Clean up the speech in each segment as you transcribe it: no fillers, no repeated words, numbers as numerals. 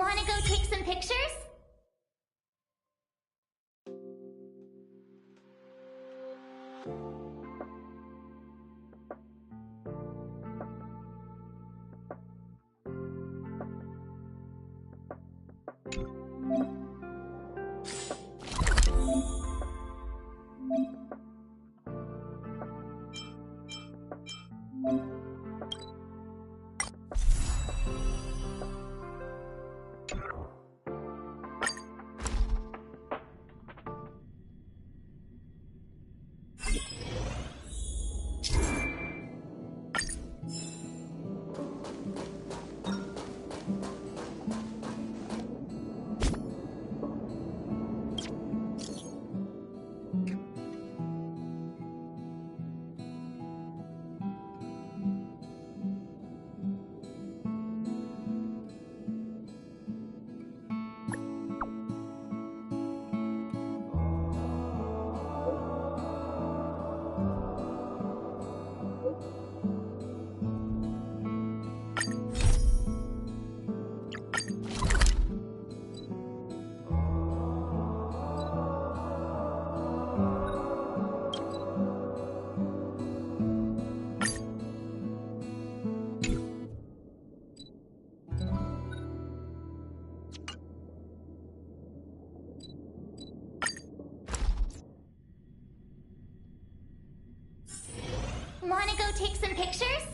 Wanna go take some pictures? Wanna go take some pictures?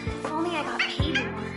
If only I got paid more.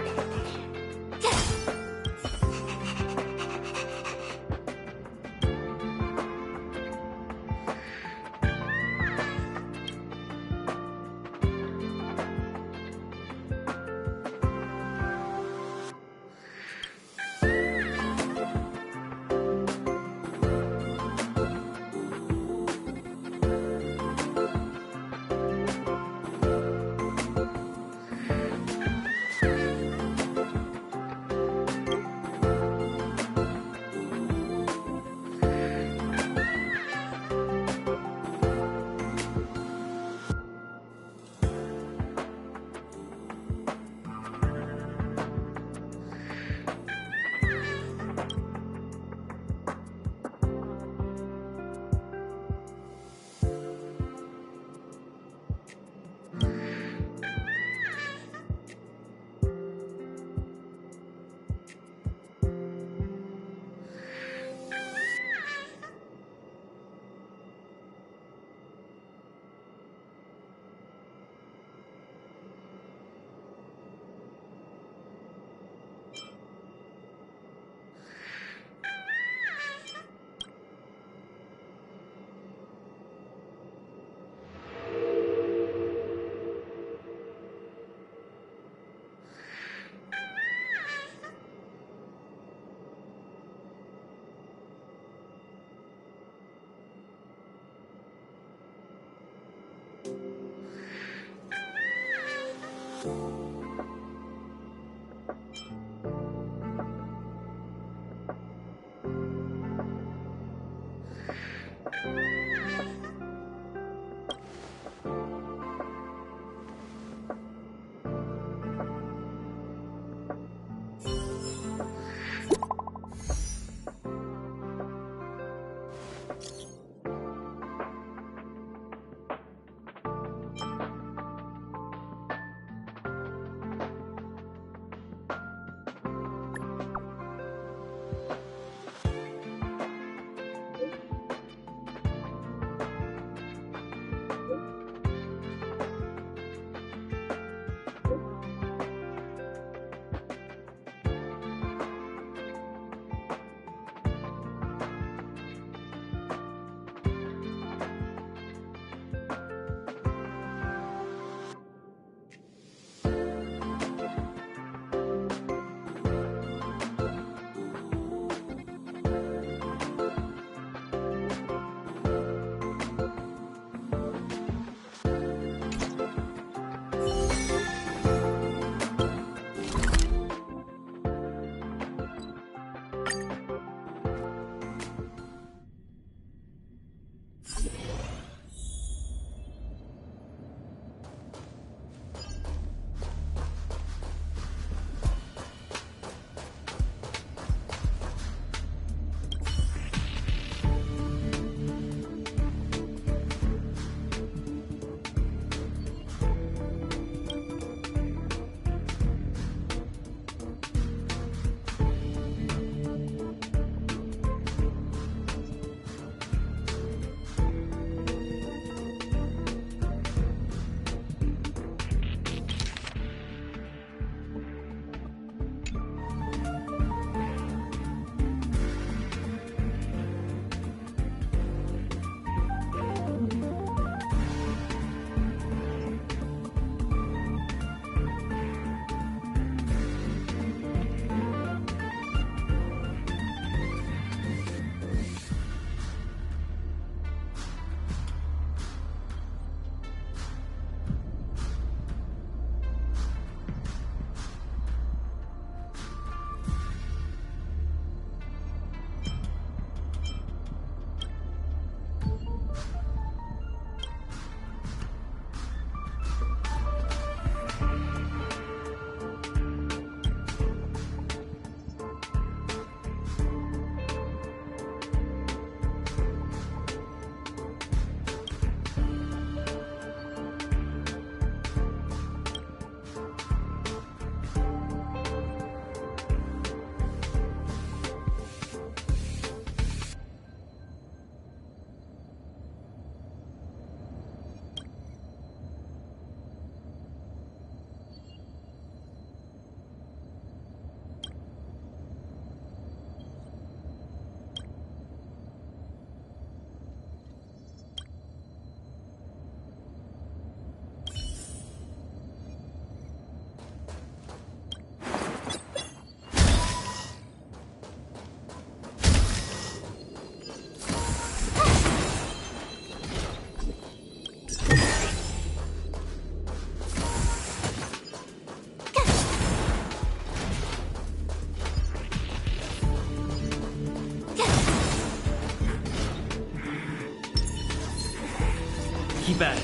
Keep at it.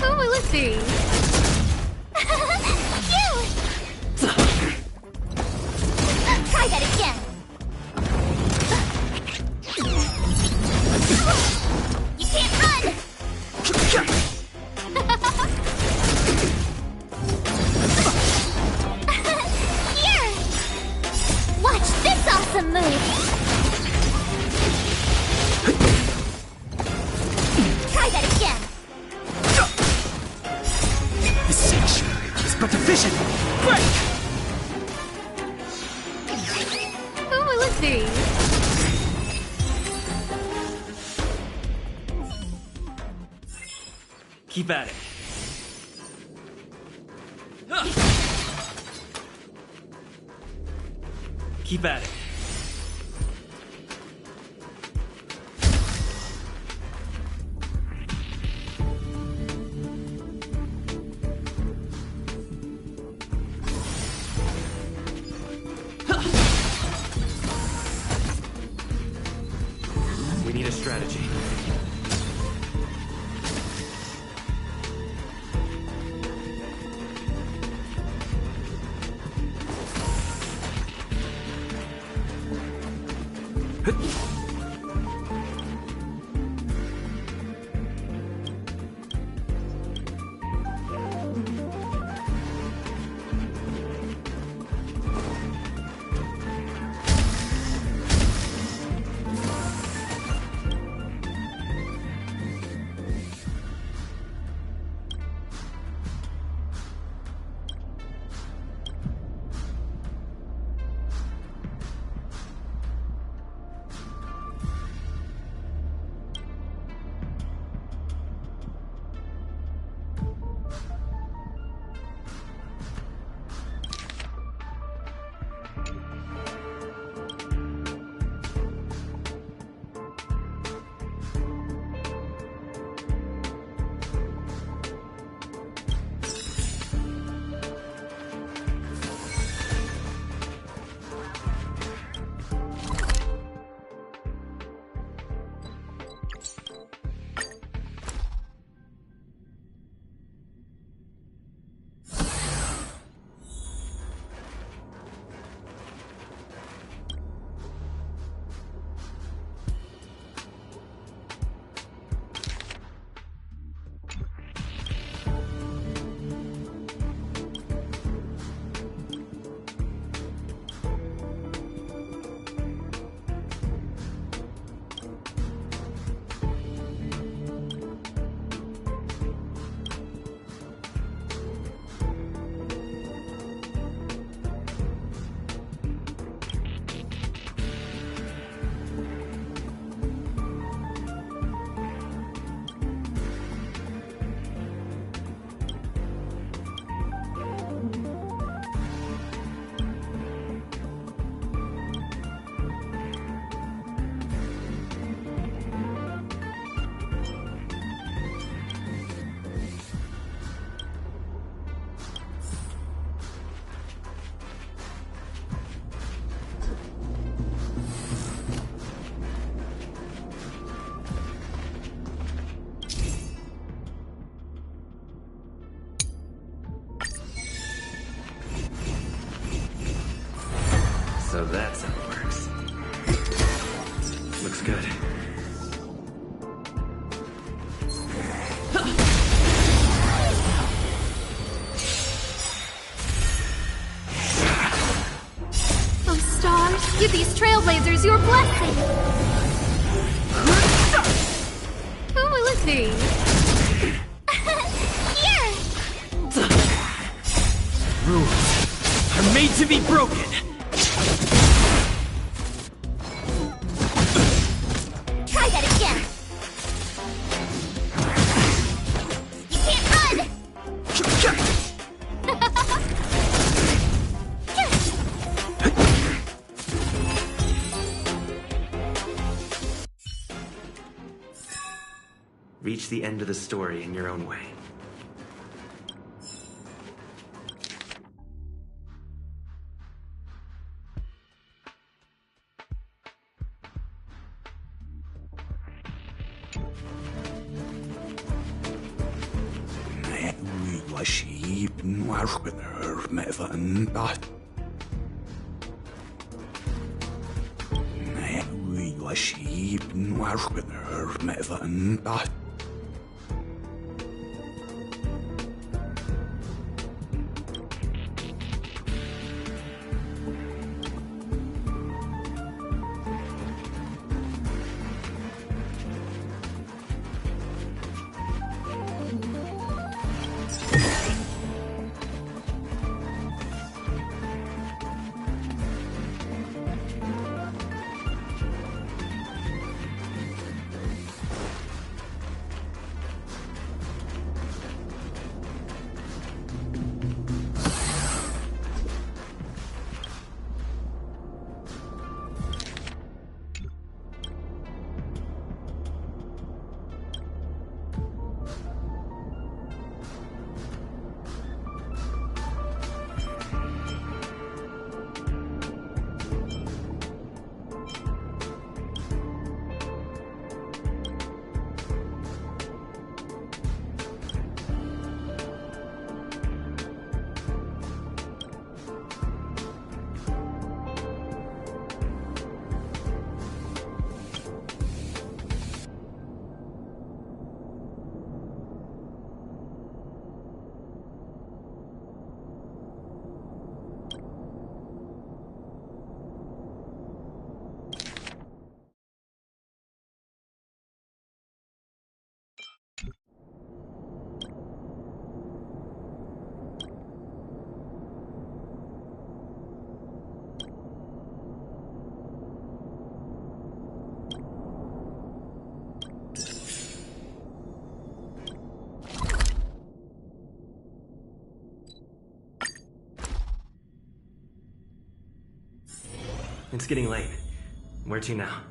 Oh, let's see. Try that again. You can't run. Here. Watch this awesome move. Try that again. The sanctuary is but a vision. Break! Oh, let's see. Keep at it. Keep at it. We need a strategy. So that's how it works. Looks good. Oh, stars, give these trailblazers your blessing. Oh, let's see. Here. Rules are made to be broken. Try that again. You can't run. Reach the end of the story in your own way. وشيب وعشقنر مأفأن تحت ناوي وشيب وعشقنر مأفأن تحت It's getting late. Where to now?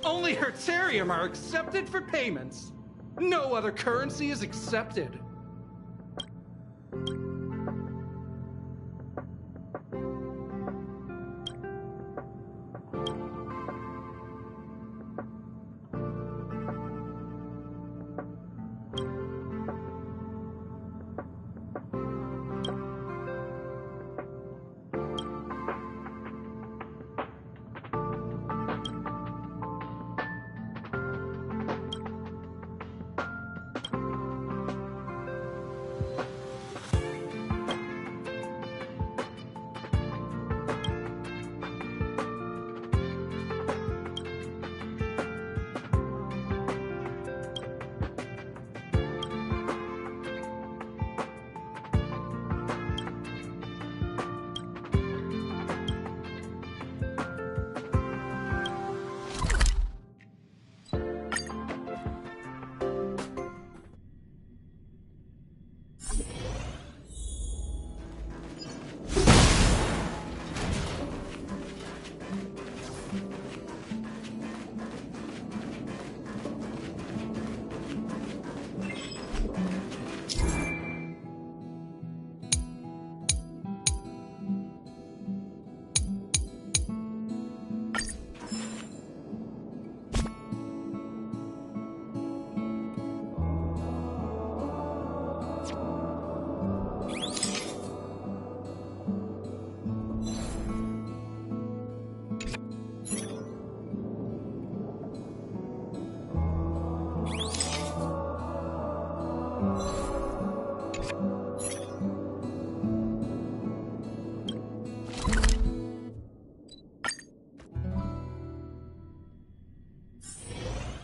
Only Hertarium are accepted for payments. No other currency is accepted.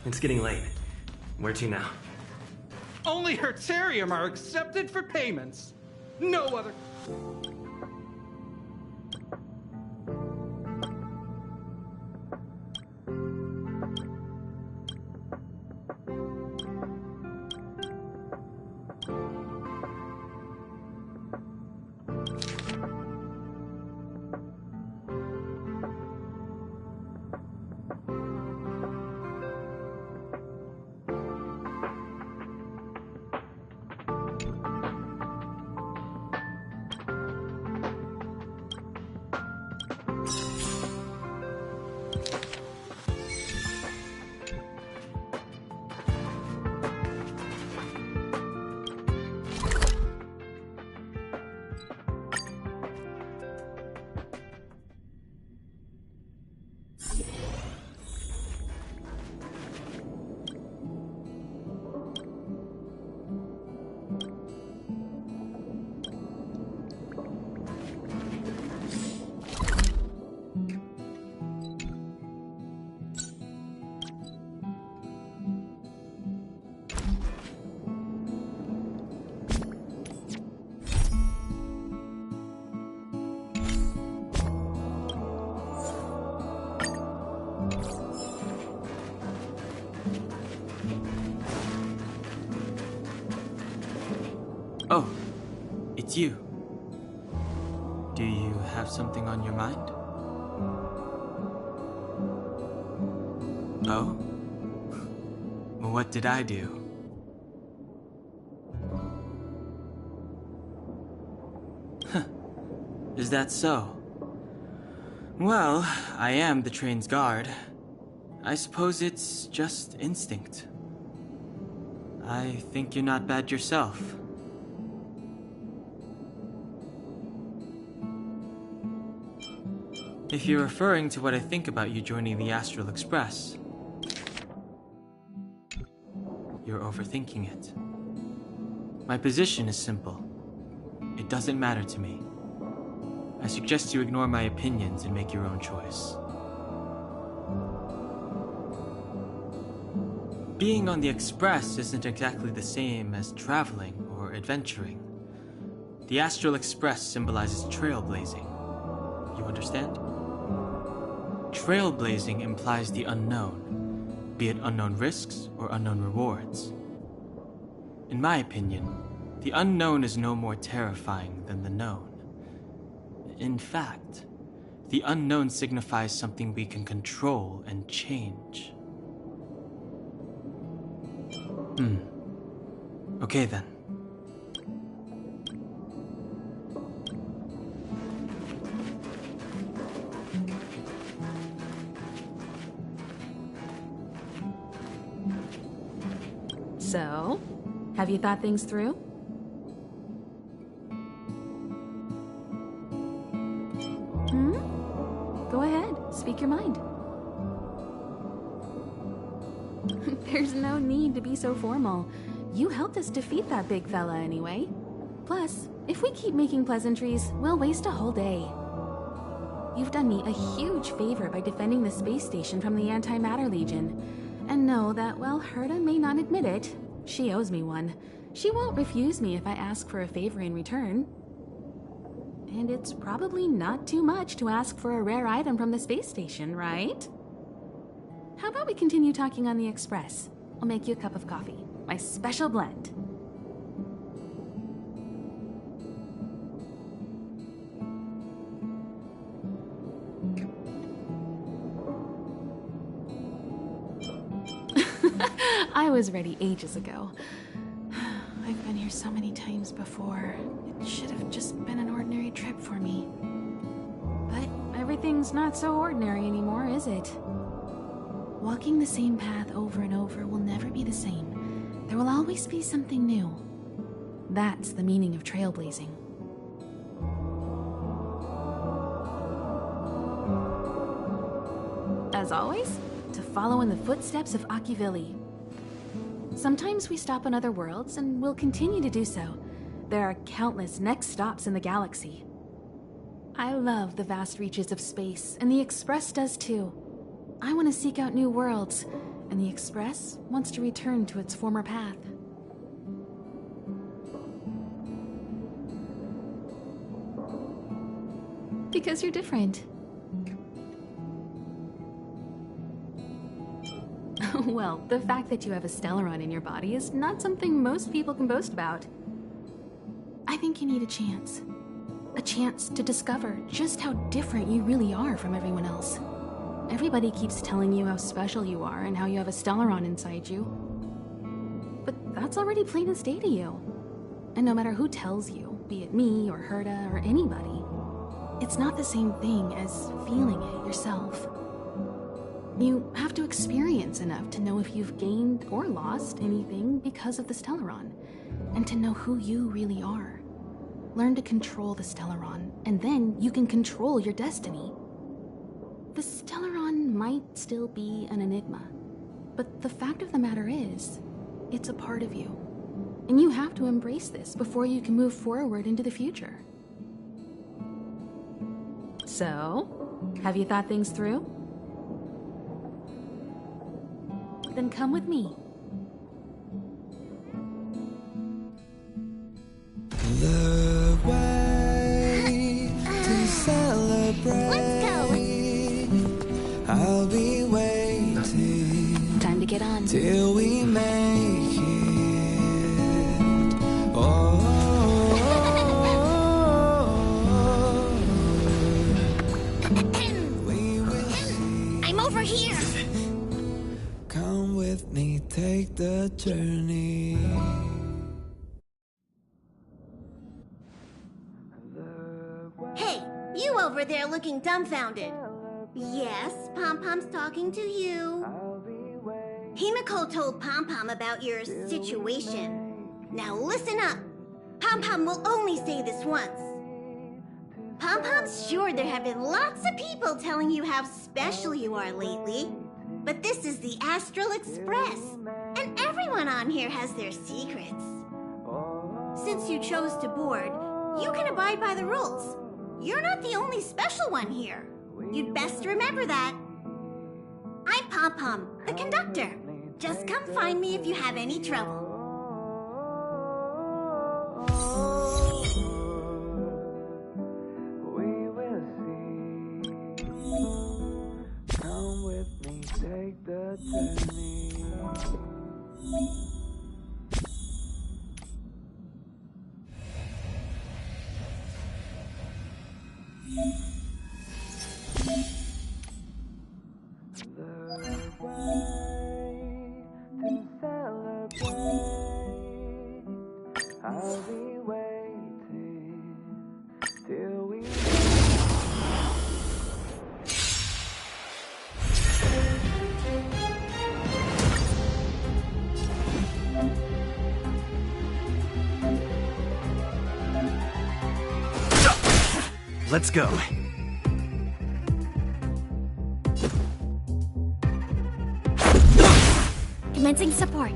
It's getting late. Where to now? Only Hertarium are accepted for payments. No other... Oh, it's you. Do you have something on your mind? Oh? Well, what did I do? Huh. Is that so? Well, I am the train's guard. I suppose it's just instinct. I think you're not bad yourself. If you're referring to what I think about you joining the Astral Express, you're overthinking it. My position is simple. It doesn't matter to me. I suggest you ignore my opinions and make your own choice. Being on the Express isn't exactly the same as traveling or adventuring. The Astral Express symbolizes trailblazing. You understand? Trailblazing implies the unknown, be it unknown risks or unknown rewards. In my opinion, the unknown is no more terrifying than the known. In fact, the unknown signifies something we can control and change. Okay then. So, have you thought things through? Go ahead, speak your mind. There's no need to be so formal. You helped us defeat that big fella anyway. Plus, if we keep making pleasantries, we'll waste a whole day. You've done me a huge favor by defending the space station from the Antimatter Legion. And know that while Herta may not admit it, she owes me one. She won't refuse me if I ask for a favor in return. And it's probably not too much to ask for a rare item from the space station, right? How about we continue talking on the Express? I'll make you a cup of coffee. My special blend. I was ready ages ago. I've been here so many times before. It should have just been an ordinary trip for me. But everything's not so ordinary anymore, is it? Walking the same path over and over will never be the same. There will always be something new. That's the meaning of trailblazing. As always, to follow in the footsteps of Akivili. Sometimes we stop on other worlds, and we'll continue to do so. There are countless next stops in the galaxy. I love the vast reaches of space, and the Express does too. I want to seek out new worlds, and the Express wants to return to its former path. Because you're different. Well, the fact that you have a Stellaron in your body is not something most people can boast about. I think you need a chance. A chance to discover just how different you really are from everyone else. Everybody keeps telling you how special you are and how you have a Stellaron inside you. But that's already plain as day to you. And no matter who tells you, be it me or Herta or anybody, it's not the same thing as feeling it yourself. You have to experience enough to know if you've gained or lost anything because of the Stellaron, and to know who you really are. Learn to control the Stellaron, and then you can control your destiny. The Stellaron might still be an enigma, but the fact of the matter is, it's a part of you. And you have to embrace this before you can move forward into the future. So, have you thought things through? Then come with me. The way to celebrate. Let's go. I'll be waiting. Time to get on. Till we make it. Oh. turning. Hey, you over there looking dumbfounded. Yes, Pom-Pom's talking to you. Himiko told Pom-Pom about your situation. Now listen up. Pom-Pom will only say this once. Pom-Pom's sure there have been lots of people telling you how special you are lately. But this is the Astral Express, and everyone on here has their secrets. Since you chose to board, you can abide by the rules. You're not the only special one here. You'd best remember that. I'm Pom-Pom, the conductor. Just come find me if you have any trouble. We will see. Come with me, take the turning. I'll be waiting till we Let's go. Commencing support.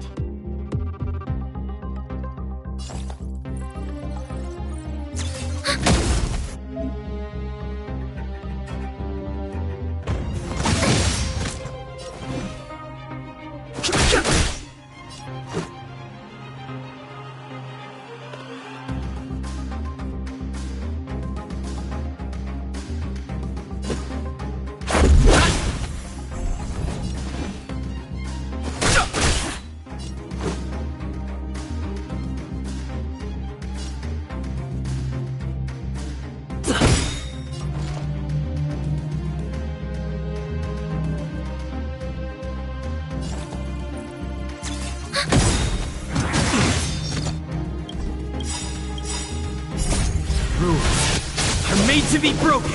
Rules are made to be broken.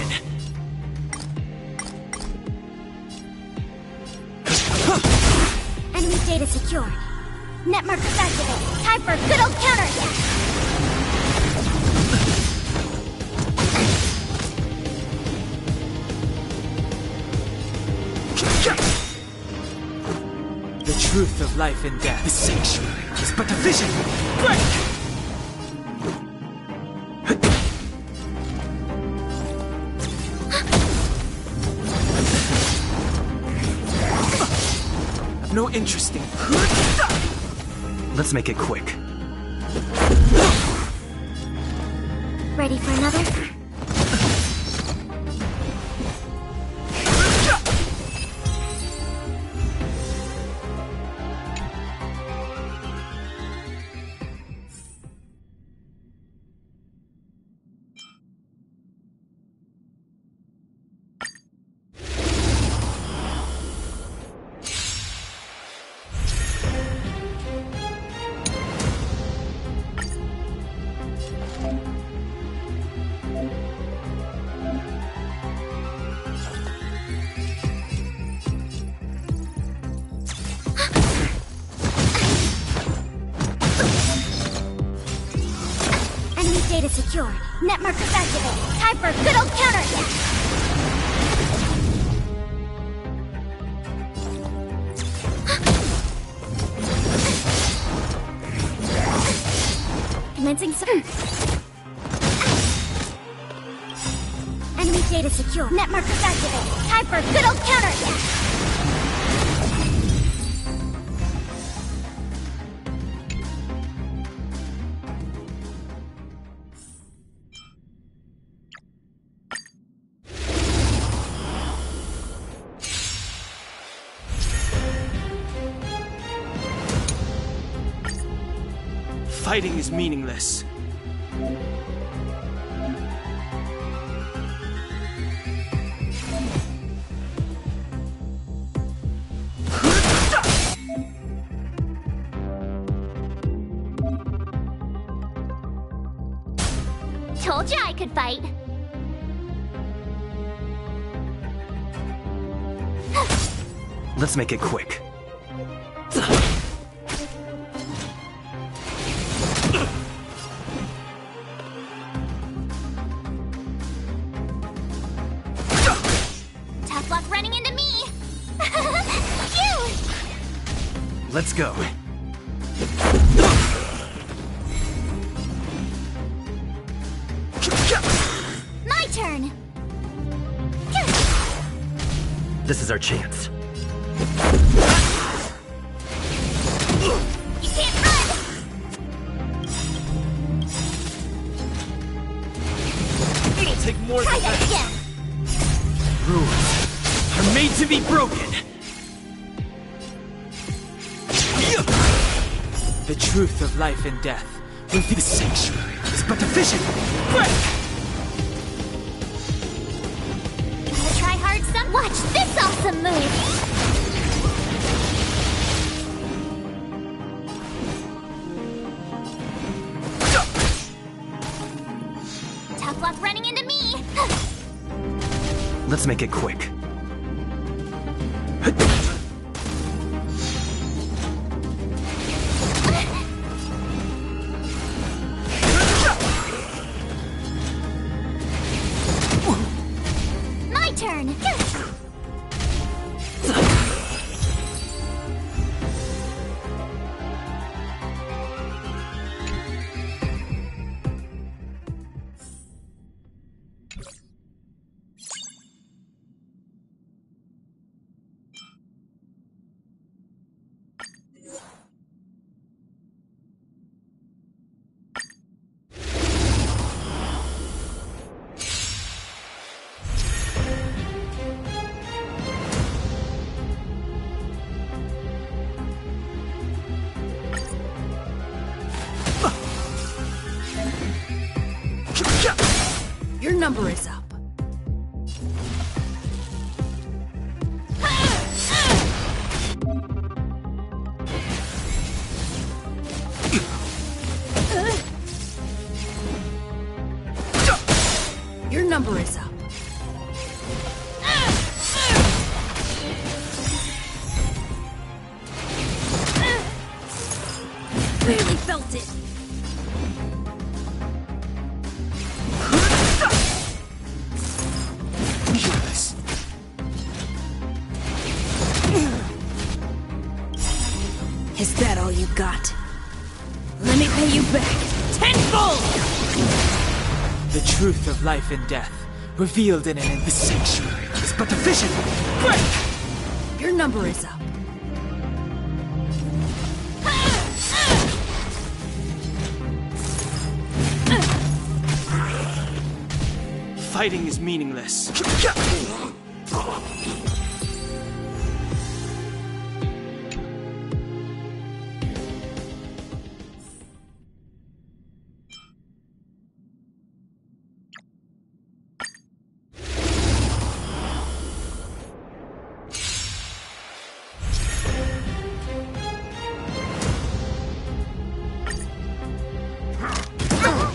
Enemy data secured. Net markers activated. Time for a good old counterattack. The truth of life and death. The sanctuary is but a vision. Break! No interesting. Let's make it quick. Ready for another? Data secured. Net markers activated. Time for a good old counterattack. Commencing some. Enemy data secure. Net markers activated. Time for a good old counterattack. Fighting is meaningless. Told you I could fight. Let's make it quick. Tough luck running into me. Phew! Let's go. My turn. This is our chance. You can't run. It'll take more Try than that that. again. Rules are made to be broken. The truth of life and death will be the sanctuary. It's but a vision. Break! Wanna try hard some? Watch this awesome move. Tough luck running into me. Let's make it quick. My turn. Your number is up. Your number is up. Barely felt it. Yes. Is that all you got? Let me pay you back tenfold! The truth of life and death revealed in the sanctuary is but a vision. Break! Your number is up. Fighting is meaningless.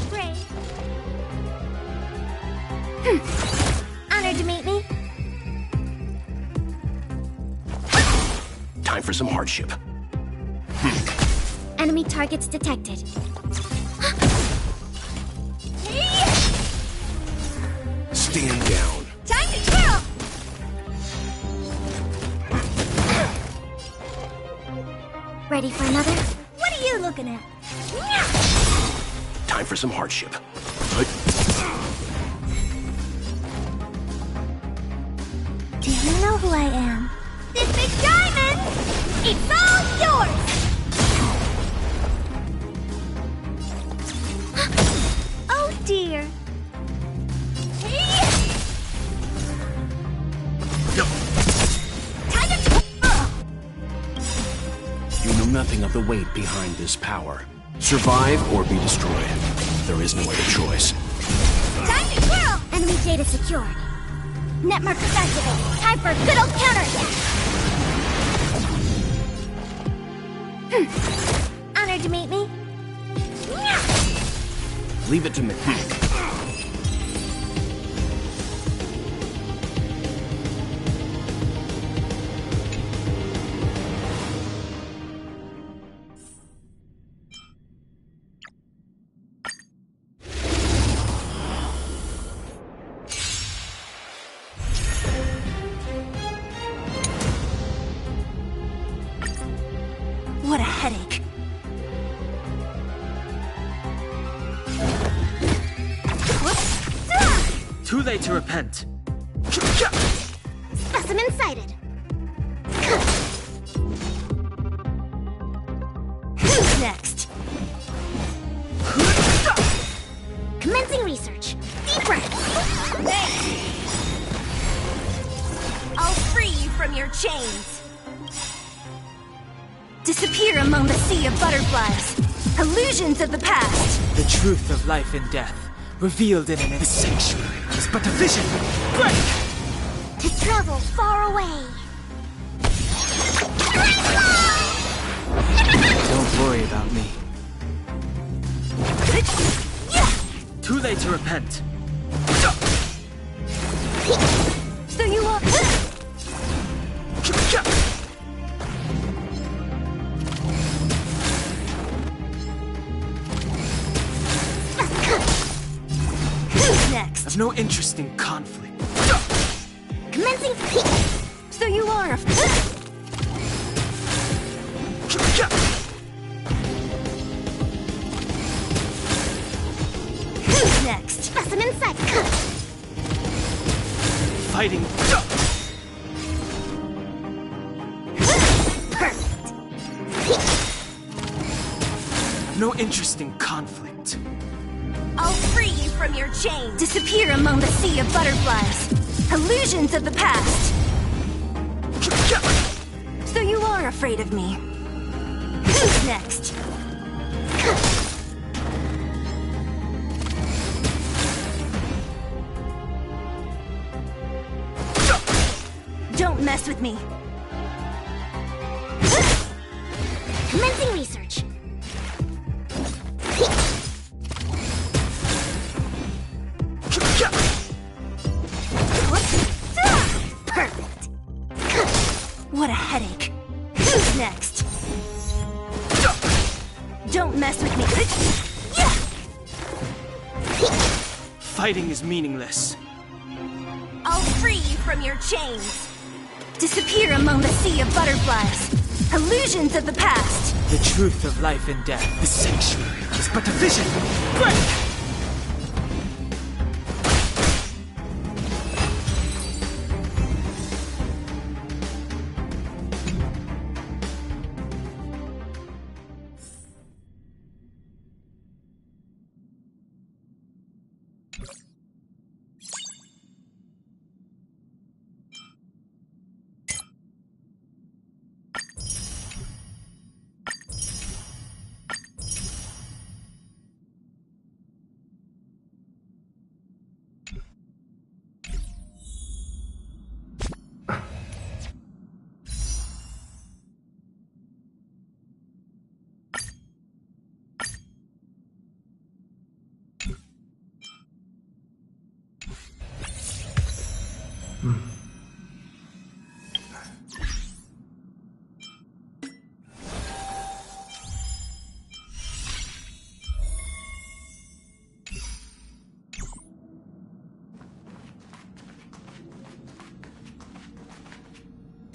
Great. Honored to meet me. Time for some hardship. Enemy targets detected. Stand down. Time to twirl! Ready for another? What are you looking at? Time for some hardship. Do you know who I am? This big diamond! It's all yours! Oh dear. Time to You know nothing of the weight behind this power. Survive or be destroyed. There is no other choice. Time to twirl! Enemy data secured. Net markers activated. Time for a good old counterattack. Honored to meet me. Leave it to me. Too late to repent. Specimen sighted. Who's next? Commencing research. Deep breath. I'll free you from your chains. Disappear among the sea of butterflies. Illusions of the past. The truth of life and death, revealed in the sanctuary, is but a vision. Break! To travel far away. Don't worry about me. Too late to repent. So you are... Who's next? I've no interest in conflict. Commencing... So you are a... Who's next? Specimen sight. Fighting. Perfect. No interest in conflict. I'll free you from your chains. Disappear among the sea of butterflies. Illusions of the past. So you are afraid of me. Who's next? Don't mess with me. Commencing research. Perfect. What a headache. Who's next? Don't mess with me. Fighting is meaningless. I'll free you from your chains. Disappear among the sea of butterflies. Illusions of the past. The truth of life and death, the sanctuary, is but a vision. Break!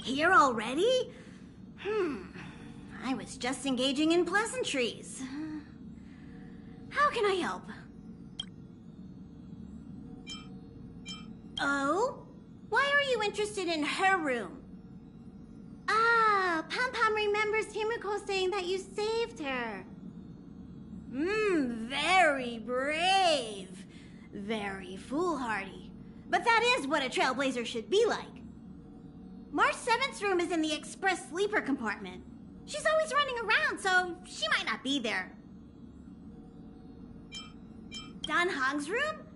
Here already? I was just engaging in pleasantries. How can I help? Oh? Why are you interested in her room? Ah, Pom Pom remembers Himiko saying that you saved her. Very brave. Very foolhardy. But that is what a trailblazer should be like. March 7th's room is in the express sleeper compartment. She's always running around, so she might not be there. Dan Hong's room?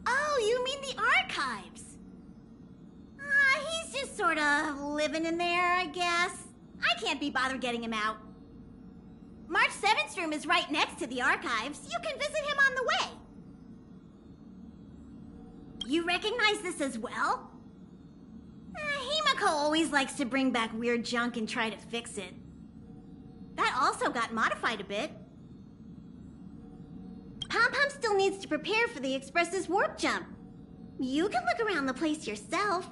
Oh, you mean the archives. He's just sort of living in there, I guess. I can't be bothered getting him out. March 7th's room is right next to the archives. You can visit him on the way. You recognize this as well? Himiko always likes to bring back weird junk and try to fix it. That also got modified a bit. Pom Pom still needs to prepare for the Express's warp jump. You can look around the place yourself.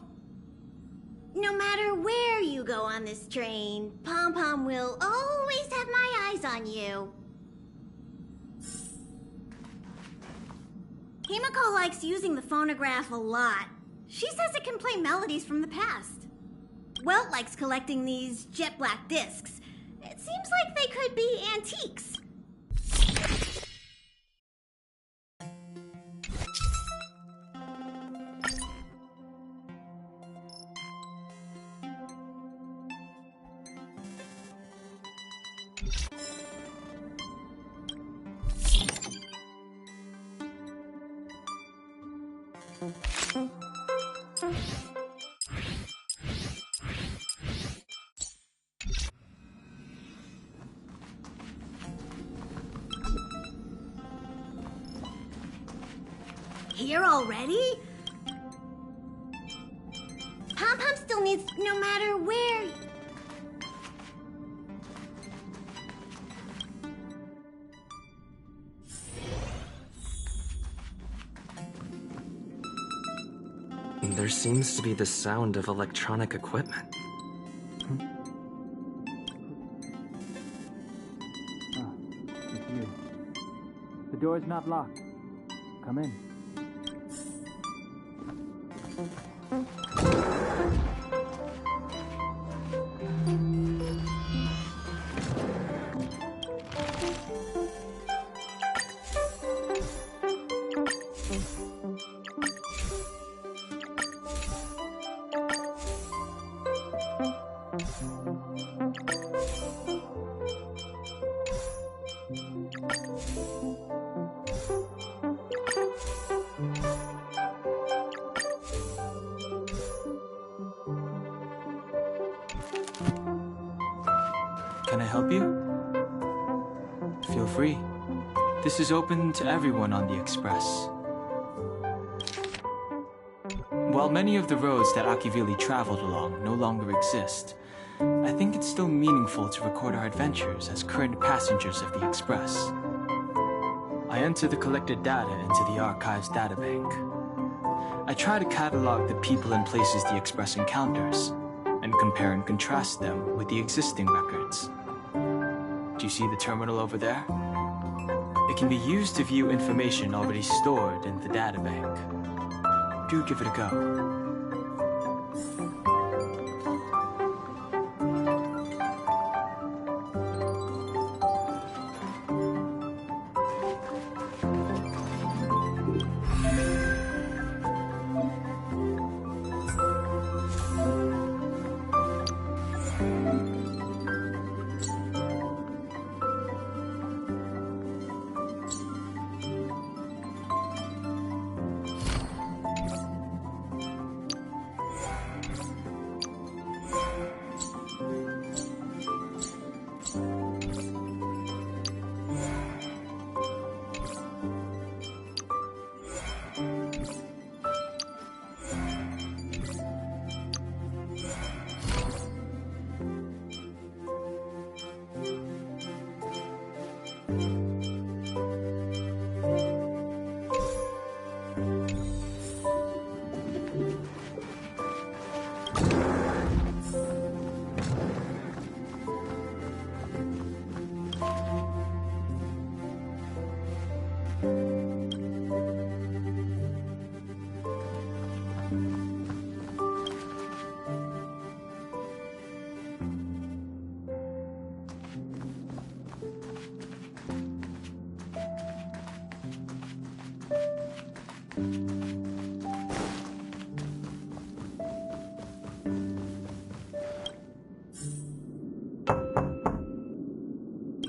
No matter where you go on this train, Pom Pom will always have my eyes on you. Himiko likes using the phonograph a lot. She says it can play melodies from the past. Welt likes collecting these jet black discs. It seems like they could be antiques. Here already? Pom-Pom still needs no matter where. There seems to be the sound of electronic equipment. It's you. The door is not locked. Come in. Can I help you? Feel free. This is open to everyone on the Express. While many of the roads that Akivili traveled along no longer exist, I think it's still meaningful to record our adventures as current passengers of the Express. I enter the collected data into the Archives databank. I try to catalog the people and places the Express encounters, and compare and contrast them with the existing records. Do you see the terminal over there? It can be used to view information already stored in the databank. Do give it a go.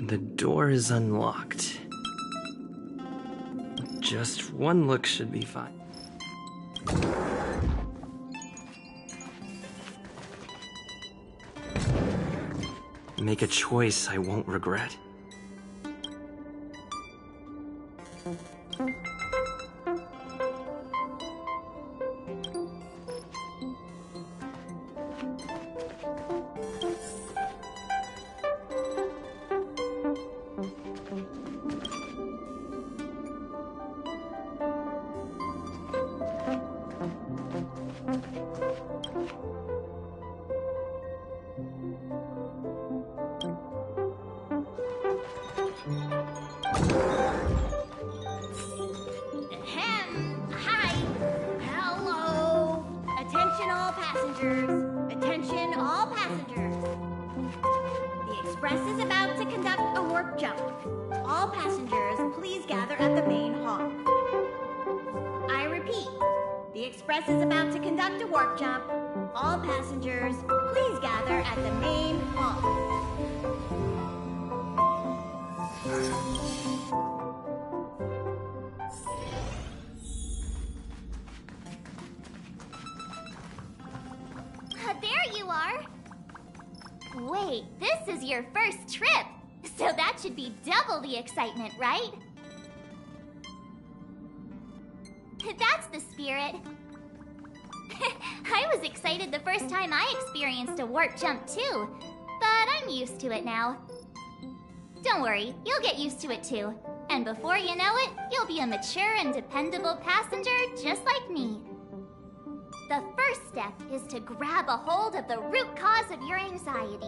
The door is unlocked. Just one look should be fine. Make a choice I won't regret. passengers please gather at the main hall. I repeat, the Express is about to conduct a warp jump. All passengers, please gather at the main hall. There you are! Wait, this is your first trip, so that should be double the excitement, right? That's the spirit. I was excited the first time I experienced a warp jump too, but I'm used to it now. Don't worry, you'll get used to it too. And before you know it, you'll be a mature and dependable passenger just like me. The first step is to grab a hold of the root cause of your anxiety.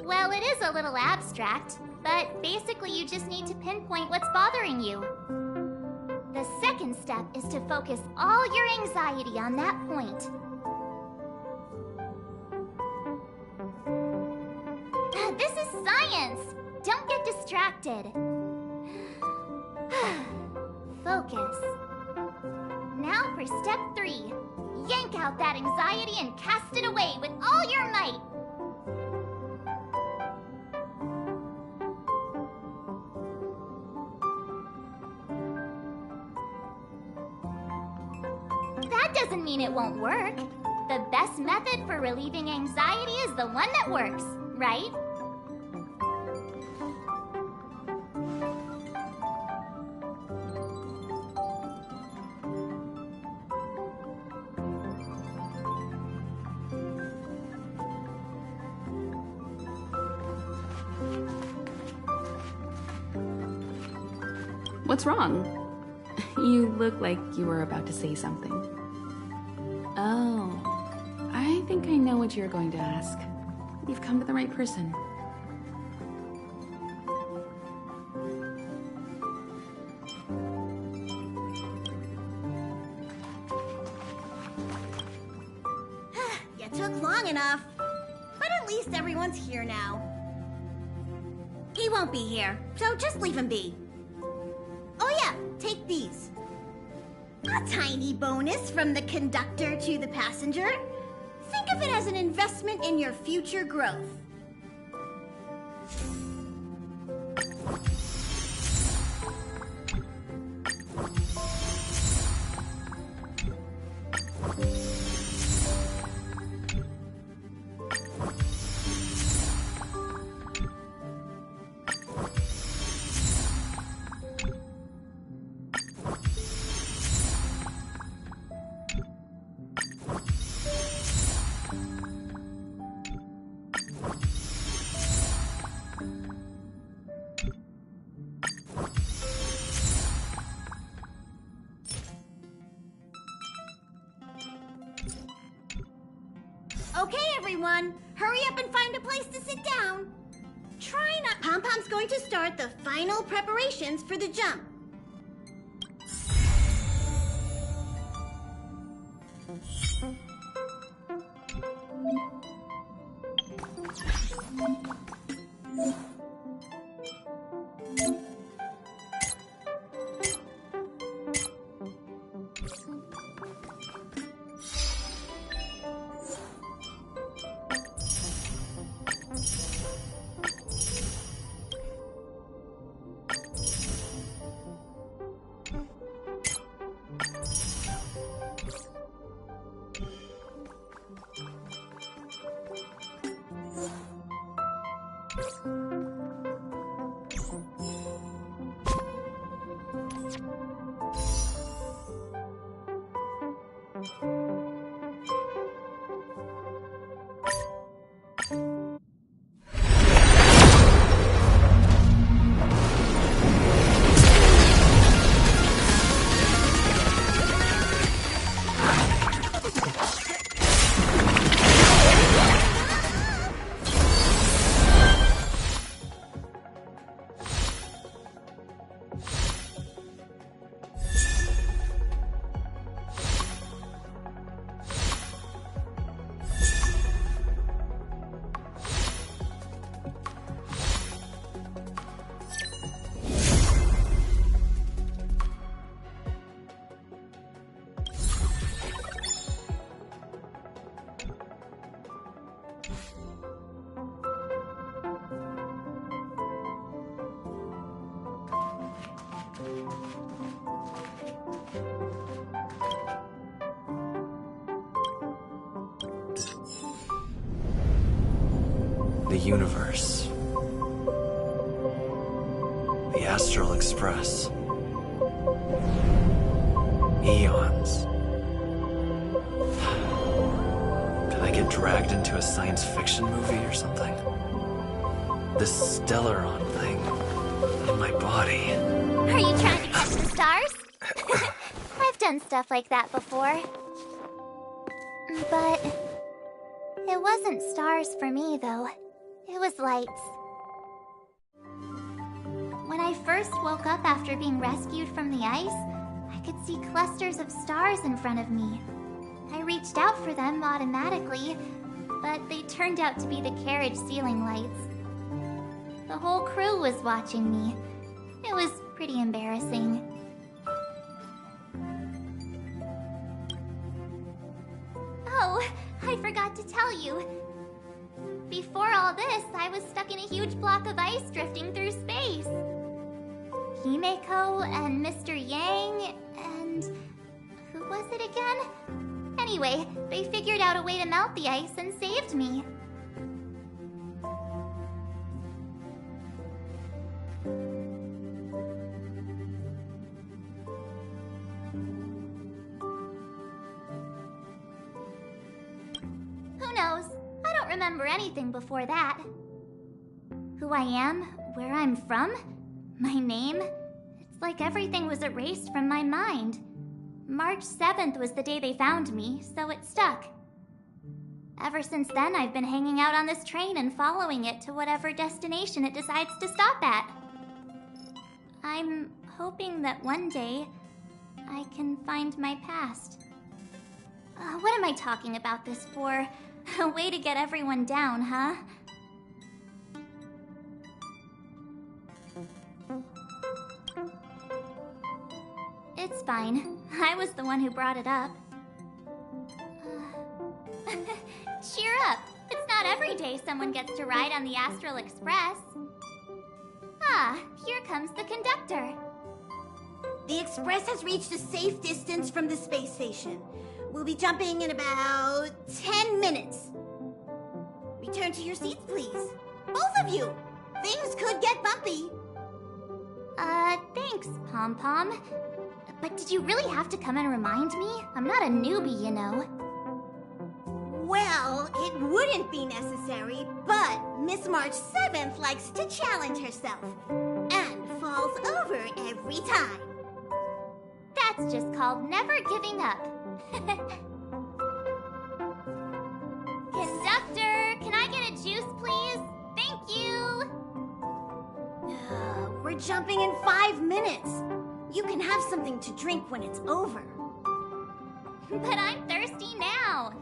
Well, it is a little abstract, but basically you just need to pinpoint what's bothering you. The second step is to focus all your anxiety on that point. This is science! Don't get distracted. Focus. Now for step 3. Yank out that anxiety and cast it away with all your might. That doesn't mean it won't work. The best method for relieving anxiety is the one that works, right? What's wrong? You look like you were about to say something. Oh, I think I know what you're going to ask. You've come to the right person. You took long enough. But at least everyone's here now. He won't be here, so just leave him be. Oh yeah, take these. A tiny bonus from the conductor to the passenger. Think of it as an investment in your future growth. Okay, everyone, hurry up and find a place to sit down. Try not. Pom-Pom's going to start the final preparations for the jump. The universe. The Astral Express. Eons. Did I get dragged into a science fiction movie or something? This Stellaron thing in my body. Are you trying to catch the stars? I've done stuff like that before. But it wasn't stars for me, though. It was lights. When I first woke up after being rescued from the ice, I could see clusters of stars in front of me. I reached out for them automatically, but they turned out to be the carriage ceiling lights. The whole crew was watching me. It was pretty embarrassing. Oh, I forgot to tell you. Before all this, I was stuck in a huge block of ice drifting through space. Himeko and Mr. Yang and... who was it again? Anyway, they figured out a way to melt the ice and saved me. Who knows? I don't remember anything before that. Who I am, where I'm from, my name, it's like everything was erased from my mind. March 7th was the day they found me, so it stuck. Ever since then, I've been hanging out on this train and following it to whatever destination it decides to stop at. I'm hoping that one day I can find my past. What am I talking about this for? A way to get everyone down, huh? It's fine. I was the one who brought it up. Cheer up! It's not every day someone gets to ride on the Astral Express. Ah, here comes the conductor. The Express has reached a safe distance from the space station. We'll be jumping in about 10 minutes. Return to your seats, please. Both of you! Things could get bumpy. Thanks, Pom Pom. But did you really have to come and remind me? I'm not a newbie, you know. Well, it wouldn't be necessary, but Miss March 7th likes to challenge herself. And falls over every time. That's just called never giving up. Conductor, can I get a juice, please? Thank you! We're jumping in 5 minutes. You can have something to drink when it's over. But I'm thirsty now.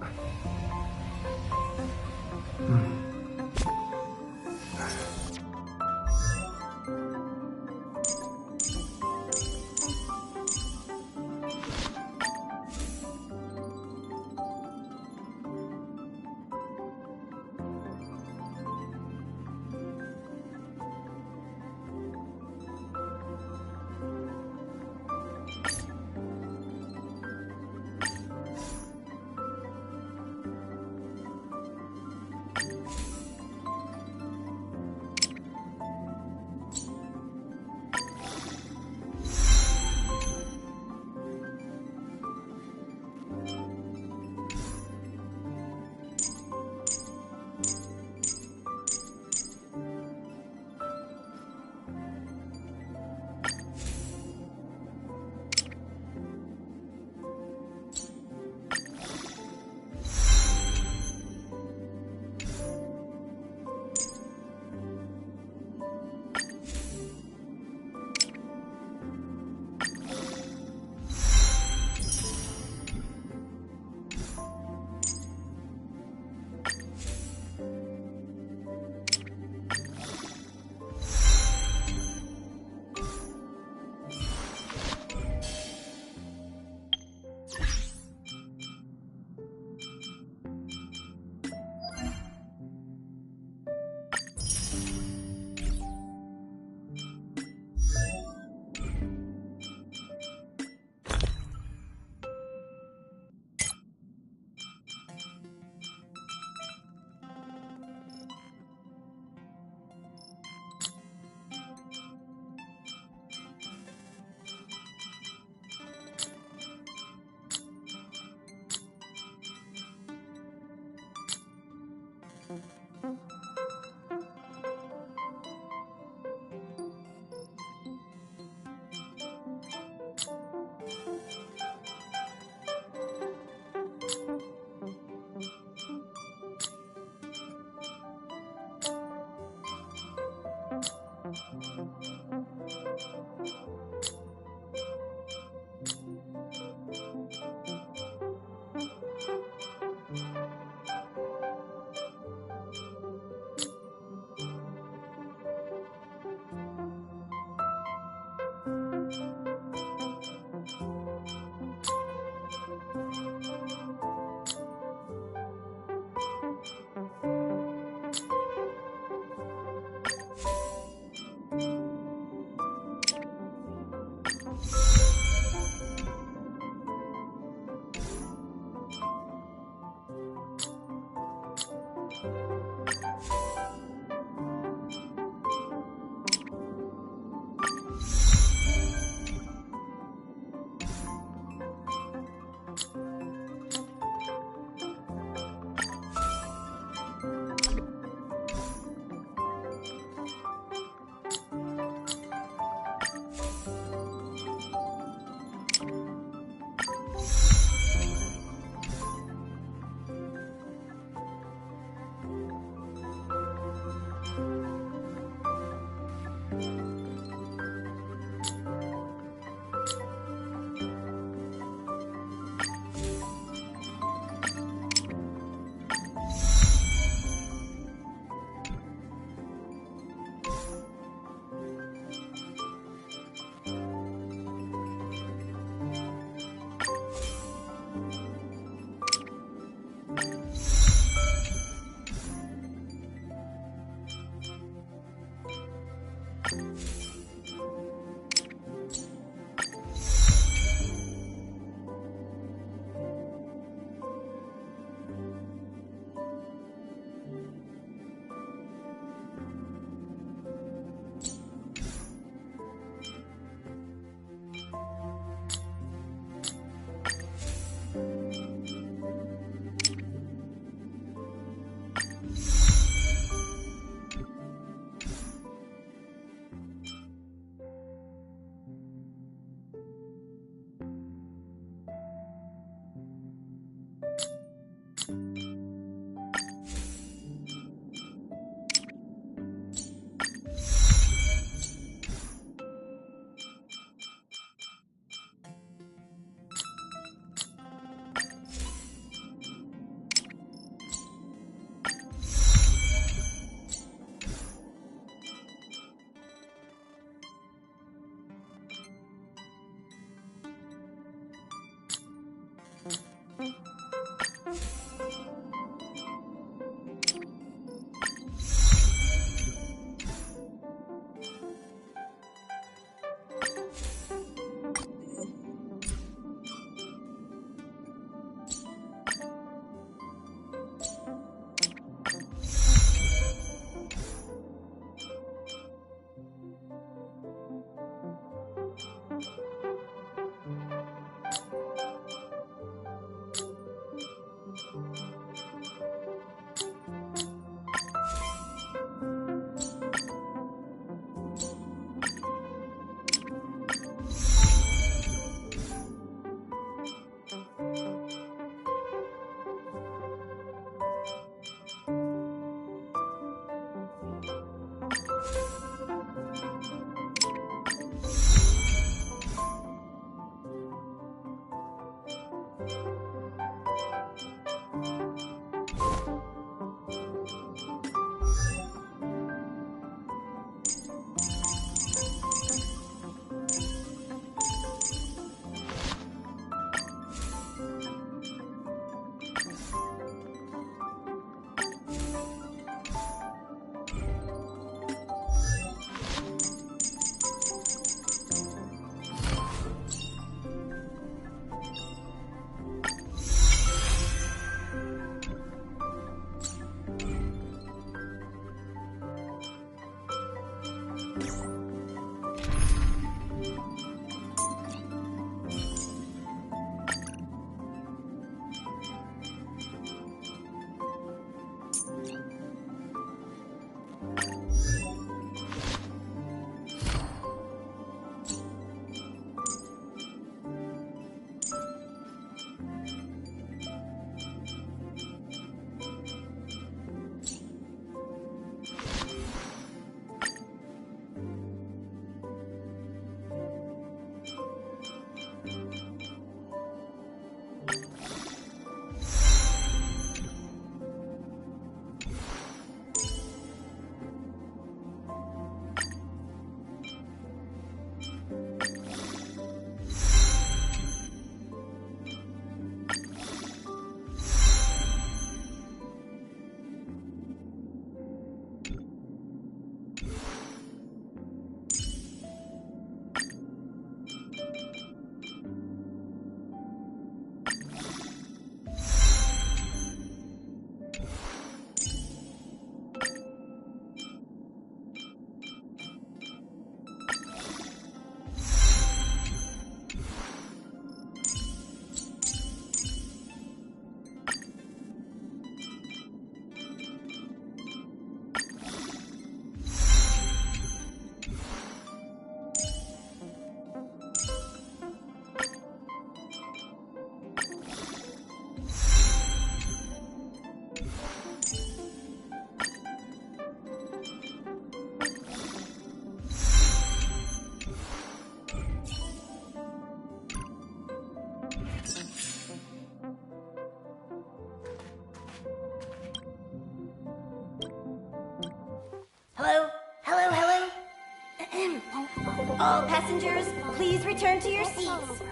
All passengers, please return to your seats.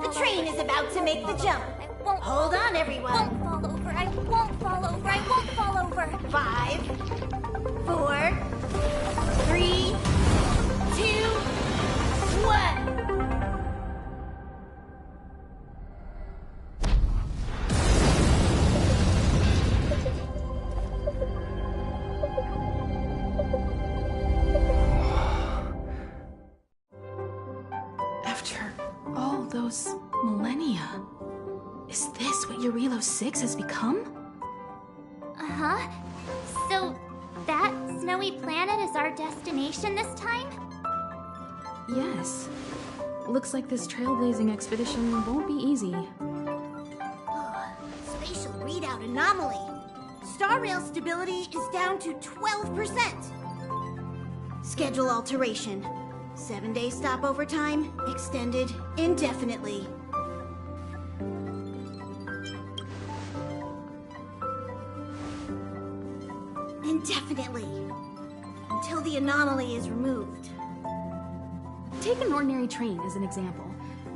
The train is about to make the jump. Hold on, everyone. I won't fall over. I won't fall over. I won't fall over. 5, 4, 3, 2, 1. After all those millennia, is this what Eurilo 6 has become? Uh-huh. So, that snowy planet is our destination this time? Yes. Looks like this trailblazing expedition won't be easy. Spatial readout anomaly. Star rail stability is down to 12%. Schedule alteration. 7-day stopover time extended indefinitely. Indefinitely. Until the anomaly is removed. Take an ordinary train as an example.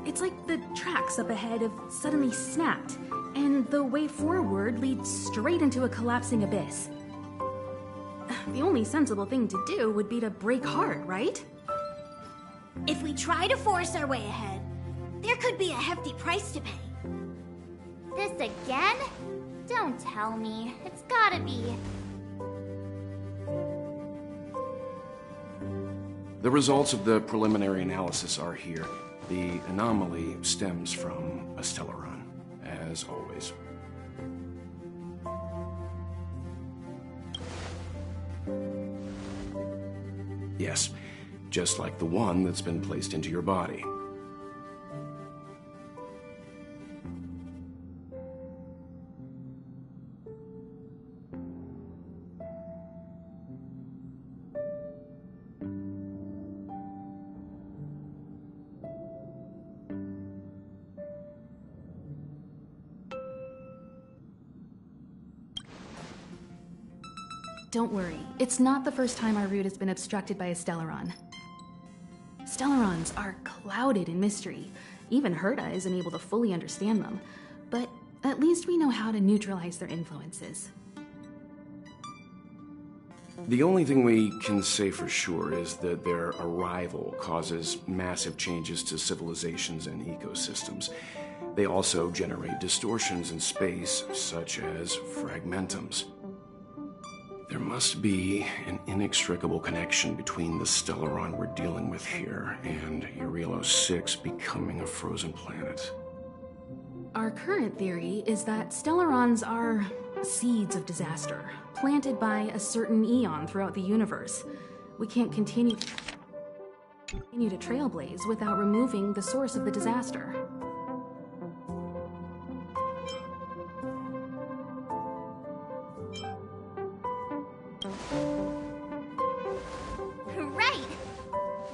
It's like the tracks up ahead have suddenly snapped, and the way forward leads straight into a collapsing abyss. The only sensible thing to do would be to brake hard, right? If we try to force our way ahead, there could be a hefty price to pay. This again? Don't tell me. It's gotta be. The results of the preliminary analysis are here. The anomaly stems from a Stellaron, as always. Yes, just like the one that's been placed into your body. Don't worry, it's not the first time our route has been obstructed by a Stellaron. Stellarons are clouded in mystery. Even Herta isn't able to fully understand them. But at least we know how to neutralize their influences. The only thing we can say for sure is that their arrival causes massive changes to civilizations and ecosystems. They also generate distortions in space, such as fragmentums. There must be an inextricable connection between the Stellaron we're dealing with here and Eurilo 6 becoming a frozen planet. Our current theory is that Stellarons are seeds of disaster, planted by a certain eon throughout the universe. We can't continue to trailblaze without removing the source of the disaster. Right!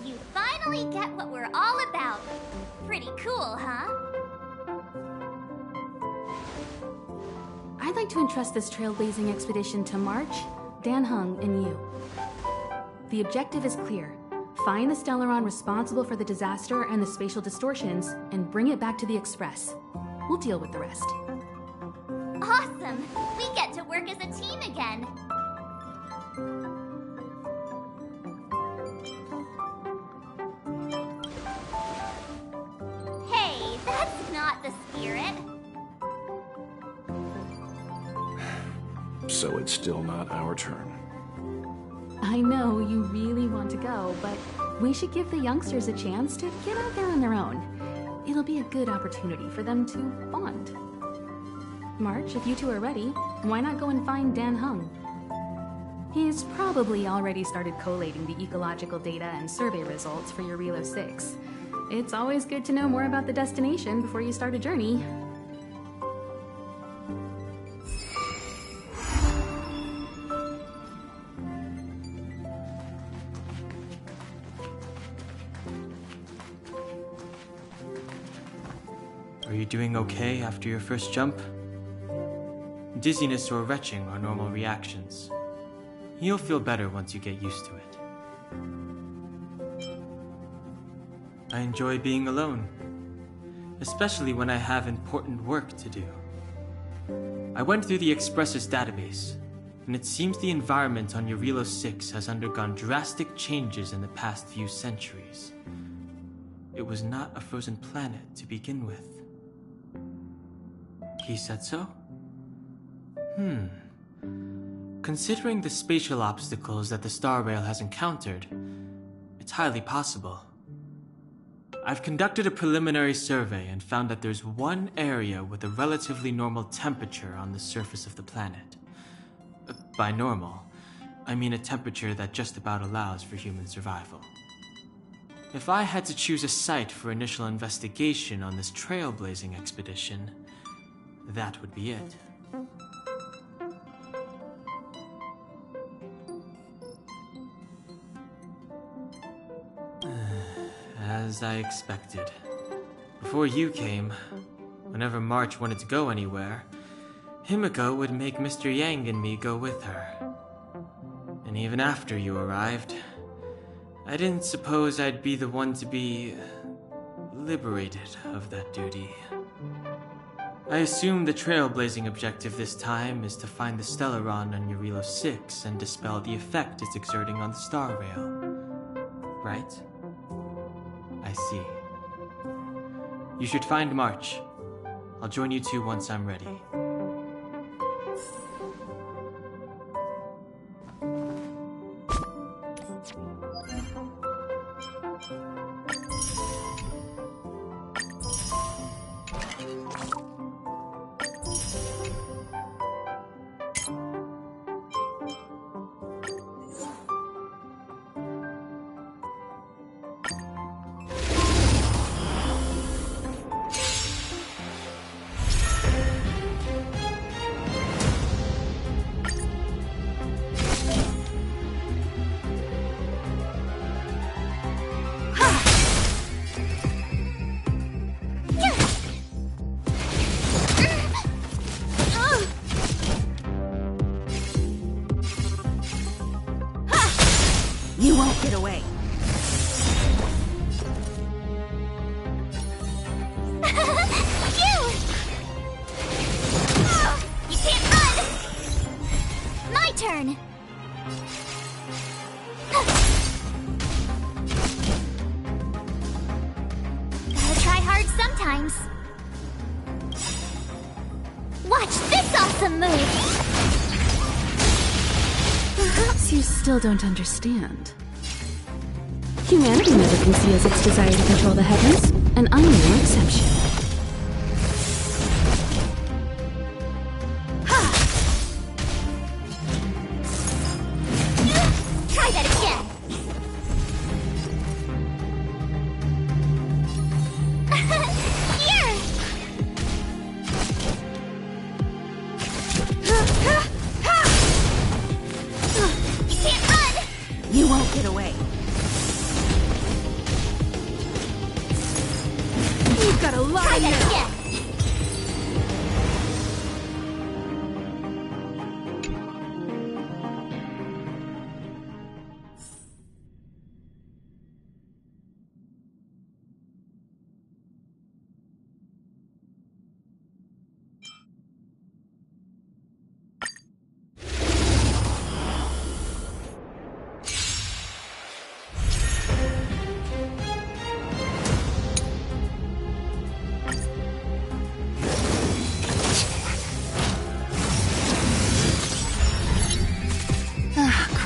You finally get what we're all about. Pretty cool, huh? I'd like to entrust this trailblazing expedition to March, Dan Heng, and you. The objective is clear. Find the Stellaron responsible for the disaster and the spatial distortions, and bring it back to the Express. We'll deal with the rest. Awesome! We get to work as a team again. Hey, that's not the spirit. So it's still not our turn. I know you really want to go, but we should give the youngsters a chance to get out there on their own. It'll be a good opportunity for them to bond. March, if you two are ready, why not go and find Dan Heng? He's probably already started collating the ecological data and survey results for Eurilo 6. It's always good to know more about the destination before you start a journey. Are you doing okay after your first jump? Dizziness or retching are normal reactions. You'll feel better once you get used to it. I enjoy being alone, especially when I have important work to do. I went through the Express's database, and it seems the environment on Eurilo 6 has undergone drastic changes in the past few centuries. It was not a frozen planet to begin with. He said so? Considering the spatial obstacles that the Star Rail has encountered, it's highly possible. I've conducted a preliminary survey and found that there's one area with a relatively normal temperature on the surface of the planet. By normal, I mean a temperature that just about allows for human survival. If I had to choose a site for initial investigation on this trailblazing expedition, that would be it. As I expected. Before you came, whenever March wanted to go anywhere, Himiko would make Mr. Yang and me go with her. And even after you arrived, I didn't suppose I'd be the one to be liberated of that duty. I assume the trailblazing objective this time is to find the Stellaron on Eurilo 6 and dispel the effect it's exerting on the Star Rail. Right? I see. You should find March. I'll join you two once I'm ready. You won't get away. You can't run! My turn! Gotta try hard sometimes. Watch this awesome move! Perhaps you still don't understand. Humanity never conceals its desire to control the heavens, and I'm no exception. Try that again! Here! You can't run! You won't get away. You've got a lot Try of that nerve. again!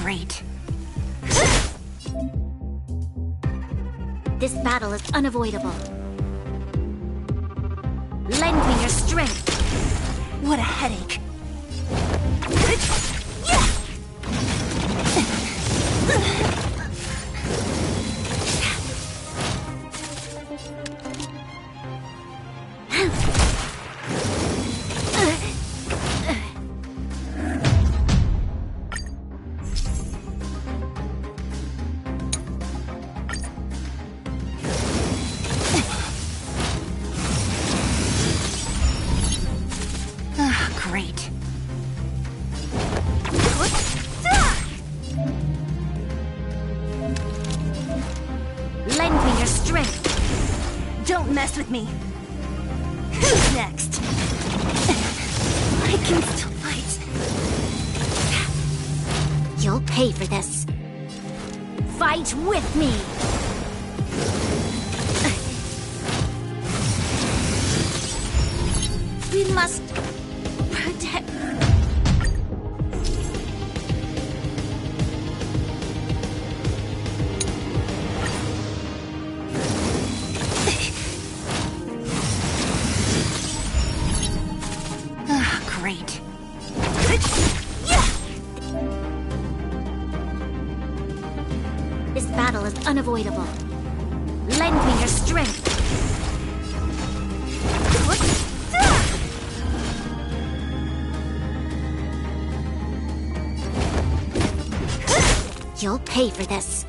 Great. This battle is unavoidable. Lend me your strength. What a headache. Great. with me. Who's next? I can still fight. You'll pay for this. Fight with me. We must protect. Great. This battle is unavoidable. Lend me your strength. You'll pay for this.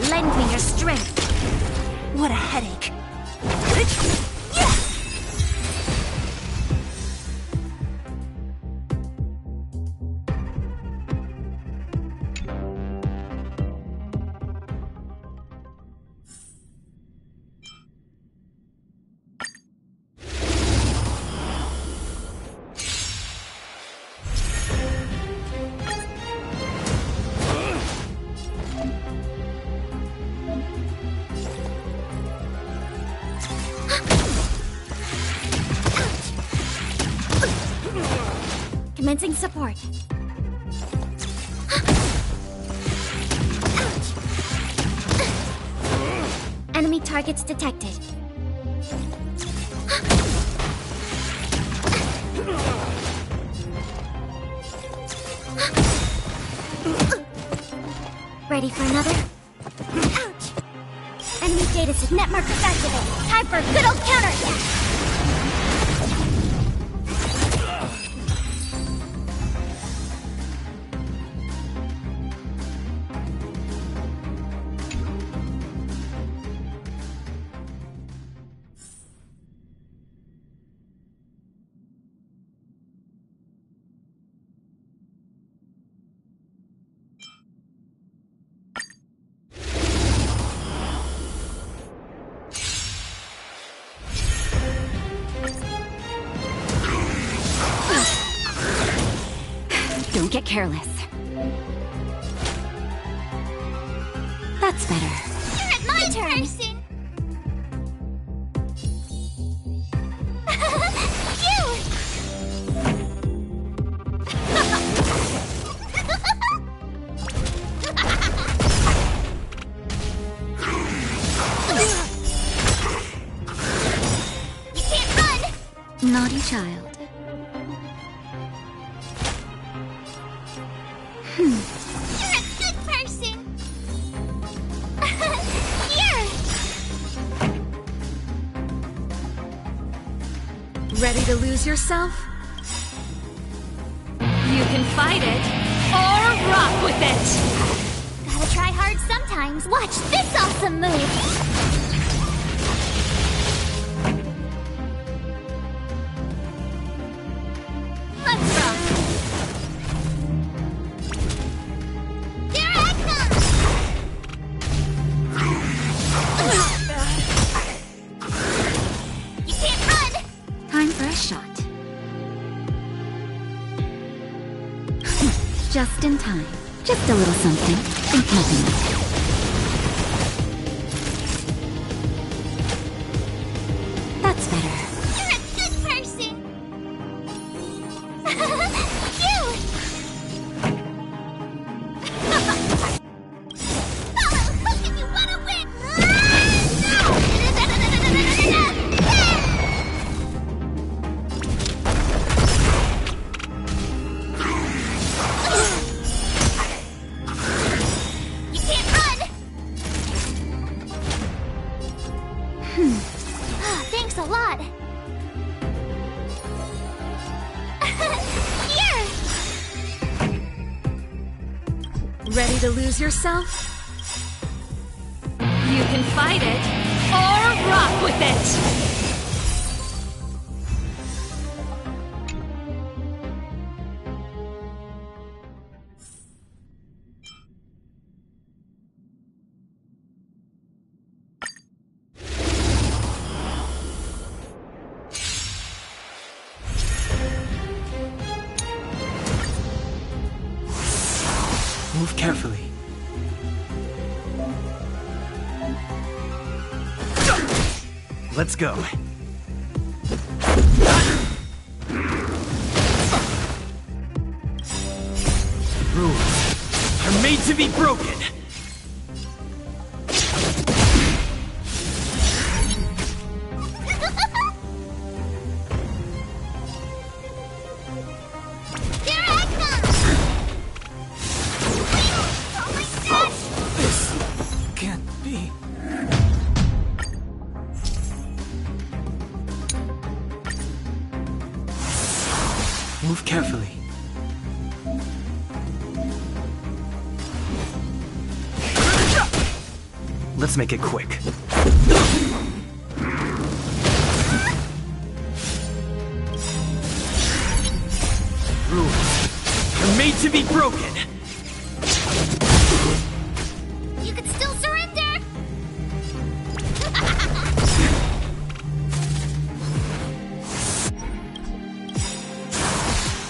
Lend me your strength. What a headache. Commencing support. Enemy targets detected. Ready for another? Ouch! Enemy data net markers activated. Time for a good old counterattack. Don't get careless. That's better. You're at my turn! You can't run! Naughty child. You're a good person! Here! Ready to lose yourself? You can fight it, or rock with it! Gotta try hard sometimes. Watch this awesome move! Let's rock! Here I come! You can't run! Time for a shot. Just in time. Just a little something. Think nothing of it. That's better. You're a good person! You! Follow! Hook if you wanna win! You can't run! Thanks a lot. Here! Ready to lose yourself? You can fight it, or rock with it! Move carefully. Let's go. Rules are made to be broken. Here I come! Oh my gosh! This can't be. Move carefully. Let's make it quick. Rules are made to be broken. You could still surrender!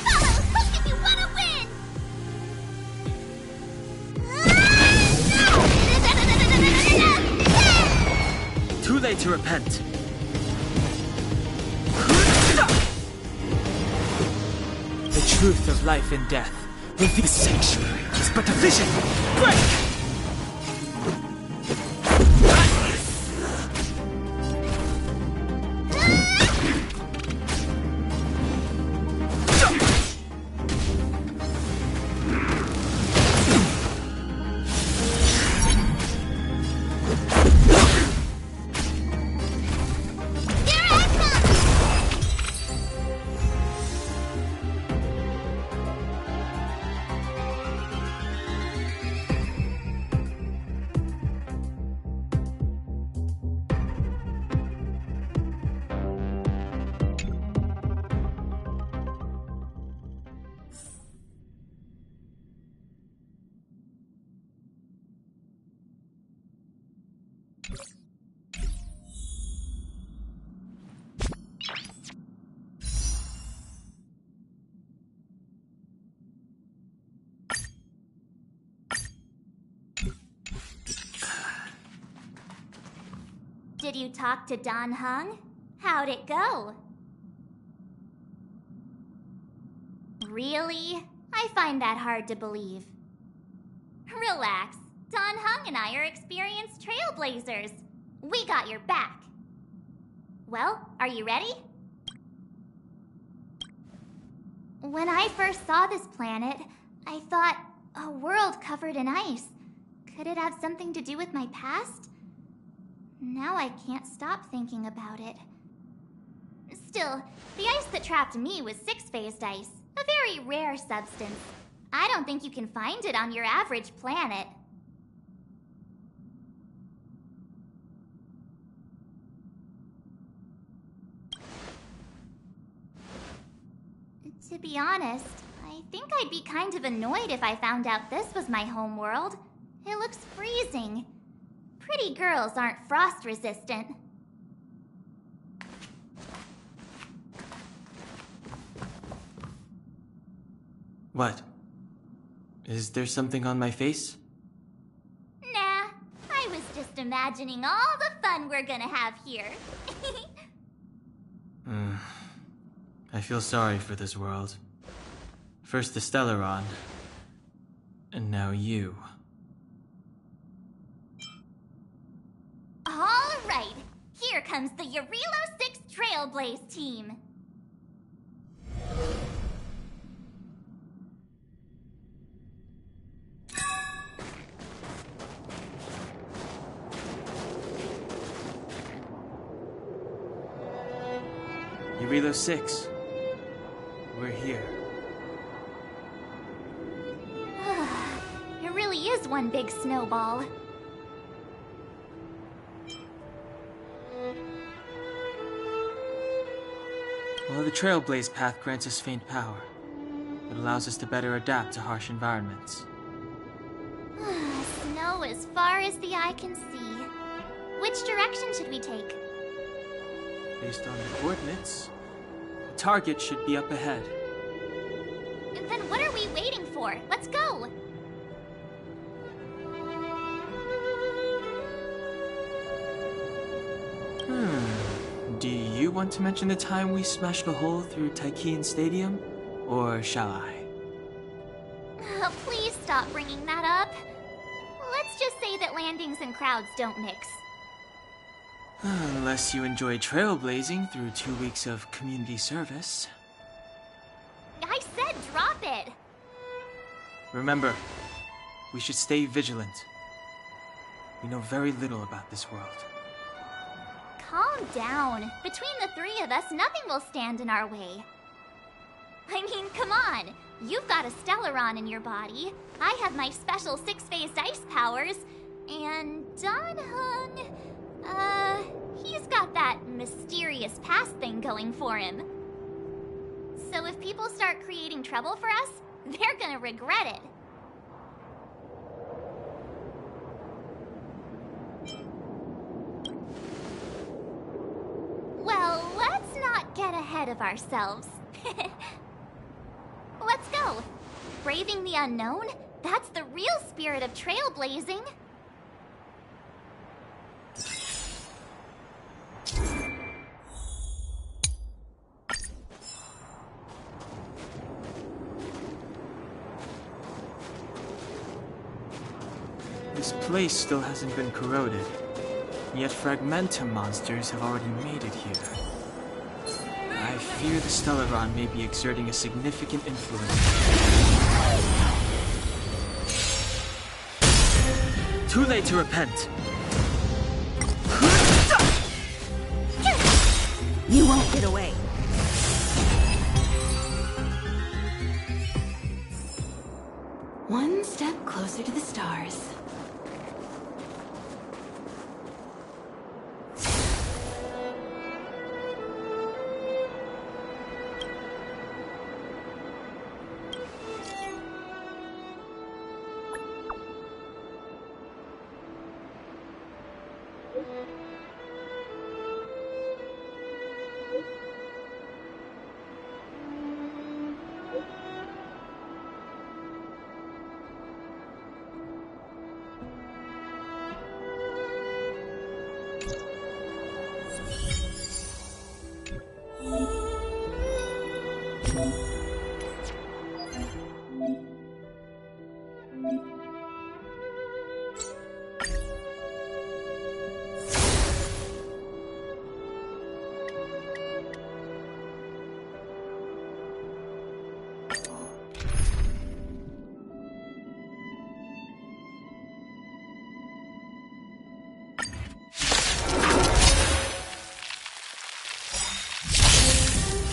Follow Hook if you want to win! Too late to repent. The truth of life and death. The sanctuary is but a vision. Break! Did you talk to Dan Heng? How'd it go? Really? I find that hard to believe. Relax. Dan Heng and I are experienced trailblazers. We got your back. Well, are you ready? When I first saw this planet, I thought, a world covered in ice. Could it have something to do with my past? Now I can't stop thinking about it. Still, the ice that trapped me was six-phased ice, a very rare substance. I don't think you can find it on your average planet. To be honest, I think I'd be kind of annoyed if I found out this was my home world. It looks freezing. Pretty girls aren't frost resistant. What? Is there something on my face? Nah, I was just imagining all the fun we're gonna have here. I feel sorry for this world. First the Stellaron, and now you. All right, here comes the Yarilo 6 Trailblaze team. Yarilo 6. We're here. It really is one big snowball. While the Trailblaze path grants us faint power, it allows us to better adapt to harsh environments. Snow as far as the eye can see. Which direction should we take? Based on the coordinates, the target should be up ahead. Then what are we waiting for? Let's go! Do you want to mention the time we smashed a hole through Tykean Stadium? Or shall I? Please stop bringing that up. Let's just say that landings and crowds don't mix. Unless you enjoy trailblazing through 2 weeks of community service. I said drop it! Remember, we should stay vigilant. We know very little about this world. Calm down. Between the three of us, nothing will stand in our way. I mean, come on. You've got a Stellaron in your body. I have my special 6-phased ice powers. And Dan-hung... he's got that mysterious past thing going for him. So if people start creating trouble for us, they're gonna regret it. Well, let's not get ahead of ourselves. Let's go. Braving the unknown? That's the real spirit of trailblazing. This place still hasn't been corroded, yet Fragmentum monsters have already made it here. I fear the Stellaron may be exerting a significant influence. Too late to repent. You won't get away. One step closer to the stars.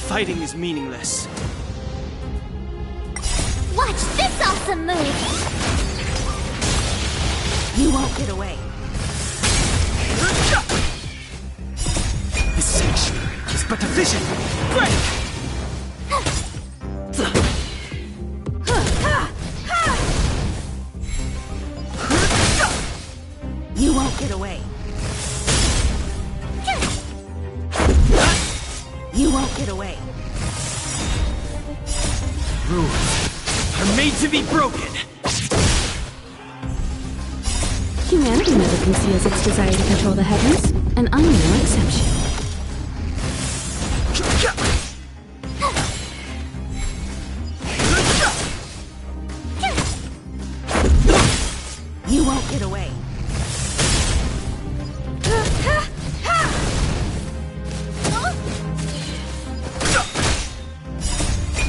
Fighting is meaningless. Watch this awesome move! You won't get away. The sanctuary is but a vision. Break! You won't get away. You won't get away. Rules are made to be broken. Humanity never conceals its desire to control the heavens, and I'm no exception. You won't get away.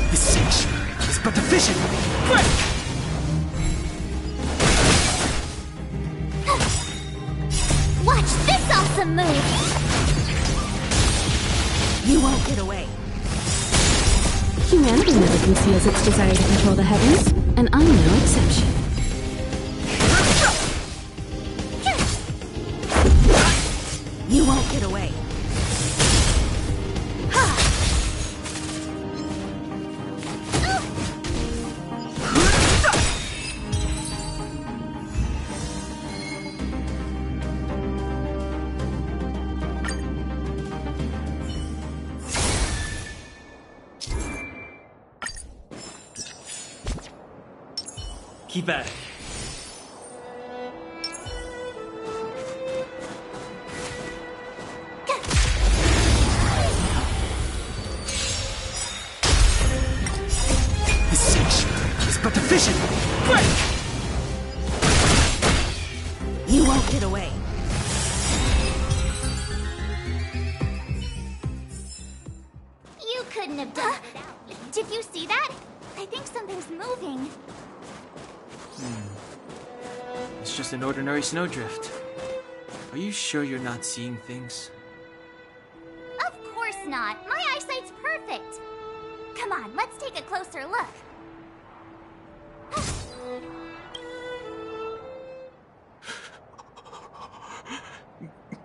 The sanctuary is but a vision. Break! Watch this awesome move! You won't get away. Humanity never conceals its desire to control the heavens, and I'm no exception. You won't get away. Keep at it. deficient! Break! You won't get away. You couldn't have done it without me. Did you see that? I think something's moving. It's just an ordinary snowdrift. Are you sure you're not seeing things? Of course not. My eyesight's perfect. Come on, let's take a closer look.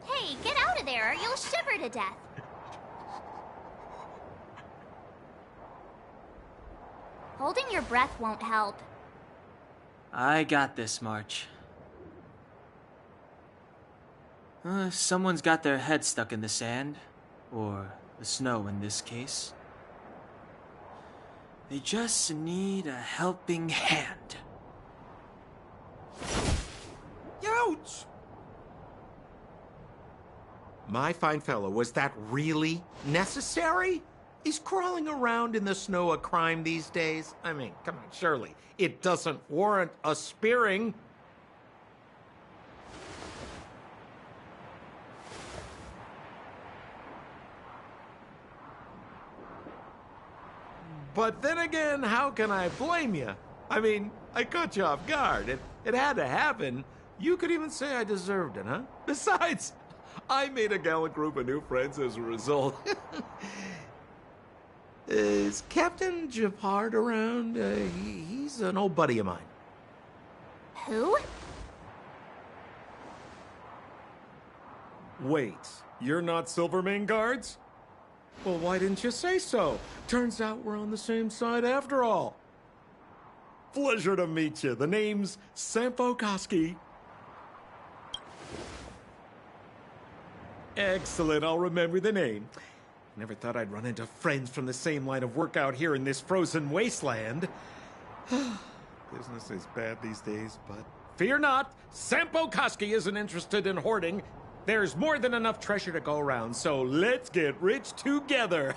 Hey, get out of there or you'll shiver to death. Holding your breath won't help. I got this, March. If someone's got their head stuck in the sand, or the snow in this case, they just need a helping hand. Ouch! My fine fellow, was that really necessary? Is crawling around in the snow a crime these days? I mean, come on, surely. It doesn't warrant a spearing. But then again, how can I blame you? I mean, I caught you off guard. It had to happen. You could even say I deserved it, huh? Besides, I made a gallant group of new friends as a result. Is Captain Gepard around? He's an old buddy of mine. Who? Wait, you're not Silvermane Guards? Well, why didn't you say so? Turns out we're on the same side after all. Pleasure to meet you. The name's Sampo Koski. Excellent, I'll remember the name. Never thought I'd run into friends from the same line of work out here in this frozen wasteland. Business is bad these days, but fear not. Sampo Koski isn't interested in hoarding. There's more than enough treasure to go around, so let's get rich together.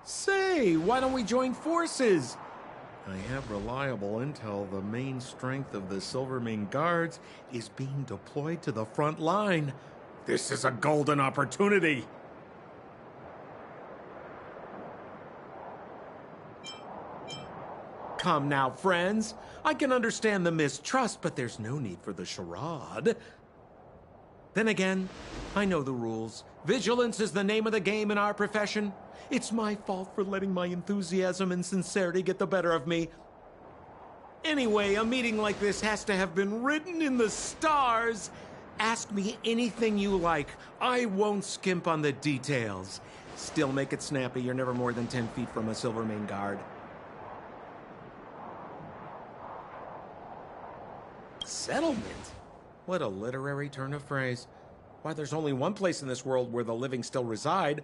Say, why don't we join forces? I have reliable intel the main strength of the Silvermane Guards is being deployed to the front line. This is a golden opportunity. Come now, friends. I can understand the mistrust, but there's no need for the charade. Then again, I know the rules. Vigilance is the name of the game in our profession. It's my fault for letting my enthusiasm and sincerity get the better of me. Anyway, a meeting like this has to have been written in the stars. Ask me anything you like. I won't skimp on the details. Still make it snappy. You're never more than 10 feet from a Silvermane Guard. Settlement? What a literary turn of phrase. Why, there's only one place in this world where the living still reside.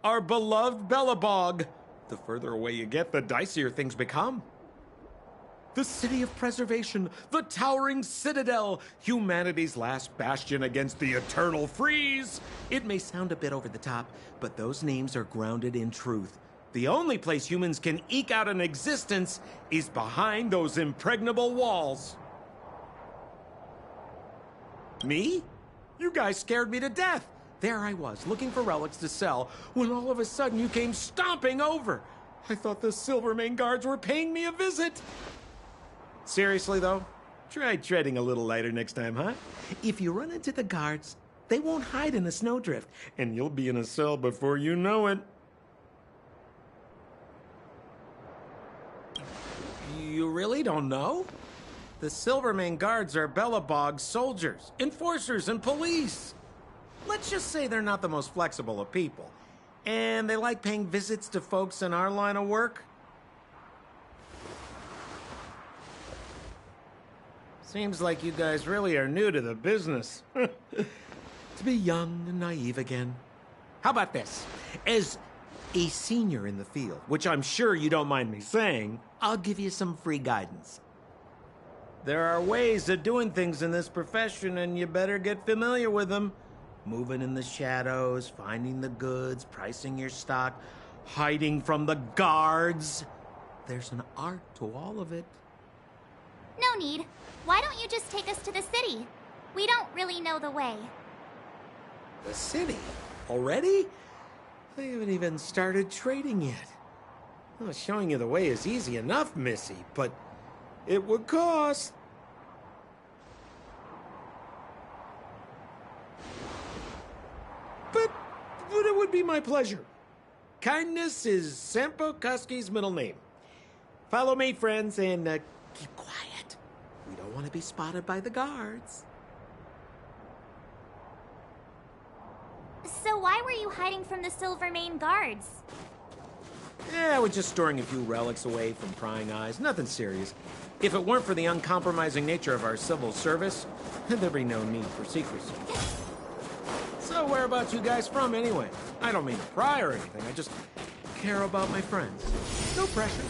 Our beloved Belobog. The further away you get, the dicier things become. The city of preservation, the towering citadel, humanity's last bastion against the eternal freeze. It may sound a bit over the top, but those names are grounded in truth. The only place humans can eke out an existence is behind those impregnable walls. Me? You guys scared me to death. There I was, looking for relics to sell, when all of a sudden you came stomping over. I thought the Silvermane Guards were paying me a visit. Seriously, though, try treading a little lighter next time, huh? If you run into the guards, they won't hide in a snowdrift, and you'll be in a cell before you know it. You really don't know? The Silvermane Guards are Belobog's soldiers, enforcers, and police. Let's just say they're not the most flexible of people. And they like paying visits to folks in our line of work. Seems like you guys really are new to the business. To be young and naive again. How about this? As a senior in the field, which I'm sure you don't mind me saying, I'll give you some free guidance. There are ways of doing things in this profession, and you better get familiar with them. Moving in the shadows, finding the goods, pricing your stock, hiding from the guards. there's an art to all of it. No need. Why don't you just take us to the city? We don't really know the way. The city? Already? I haven't even started trading yet. Well, showing you the way is easy enough, Missy, but it would cost. But it would be my pleasure. Kindness is Sampo Koski's middle name. Follow me, friends, and keep quiet. We don't want to be spotted by the guards. So why were you hiding from the Silvermane guards? I was just storing a few relics away from prying eyes. Nothing serious. If it weren't for the uncompromising nature of our civil service, there'd be no need for secrecy. So whereabouts you guys from, anyway? I don't mean to pry or anything. I just care about my friends. No pressure.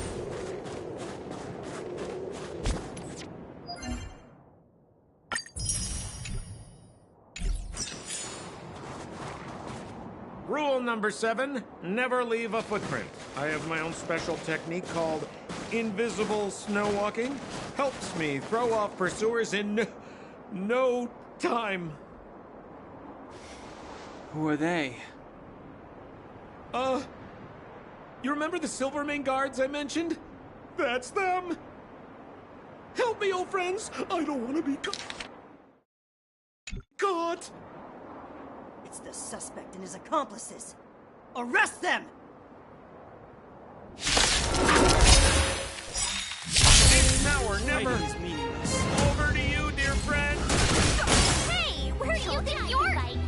Rule number 7, never leave a footprint. I have my own special technique called invisible snow walking. Helps me throw off pursuers in no time. Who are they? You remember the Silvermane guards I mentioned? That's them. Help me, old friends. I don't want to be caught. It's the suspect and his accomplices. Arrest them! It's now or never. Is meaningless. Over to you, dear friend. Hey, where do you think you're like?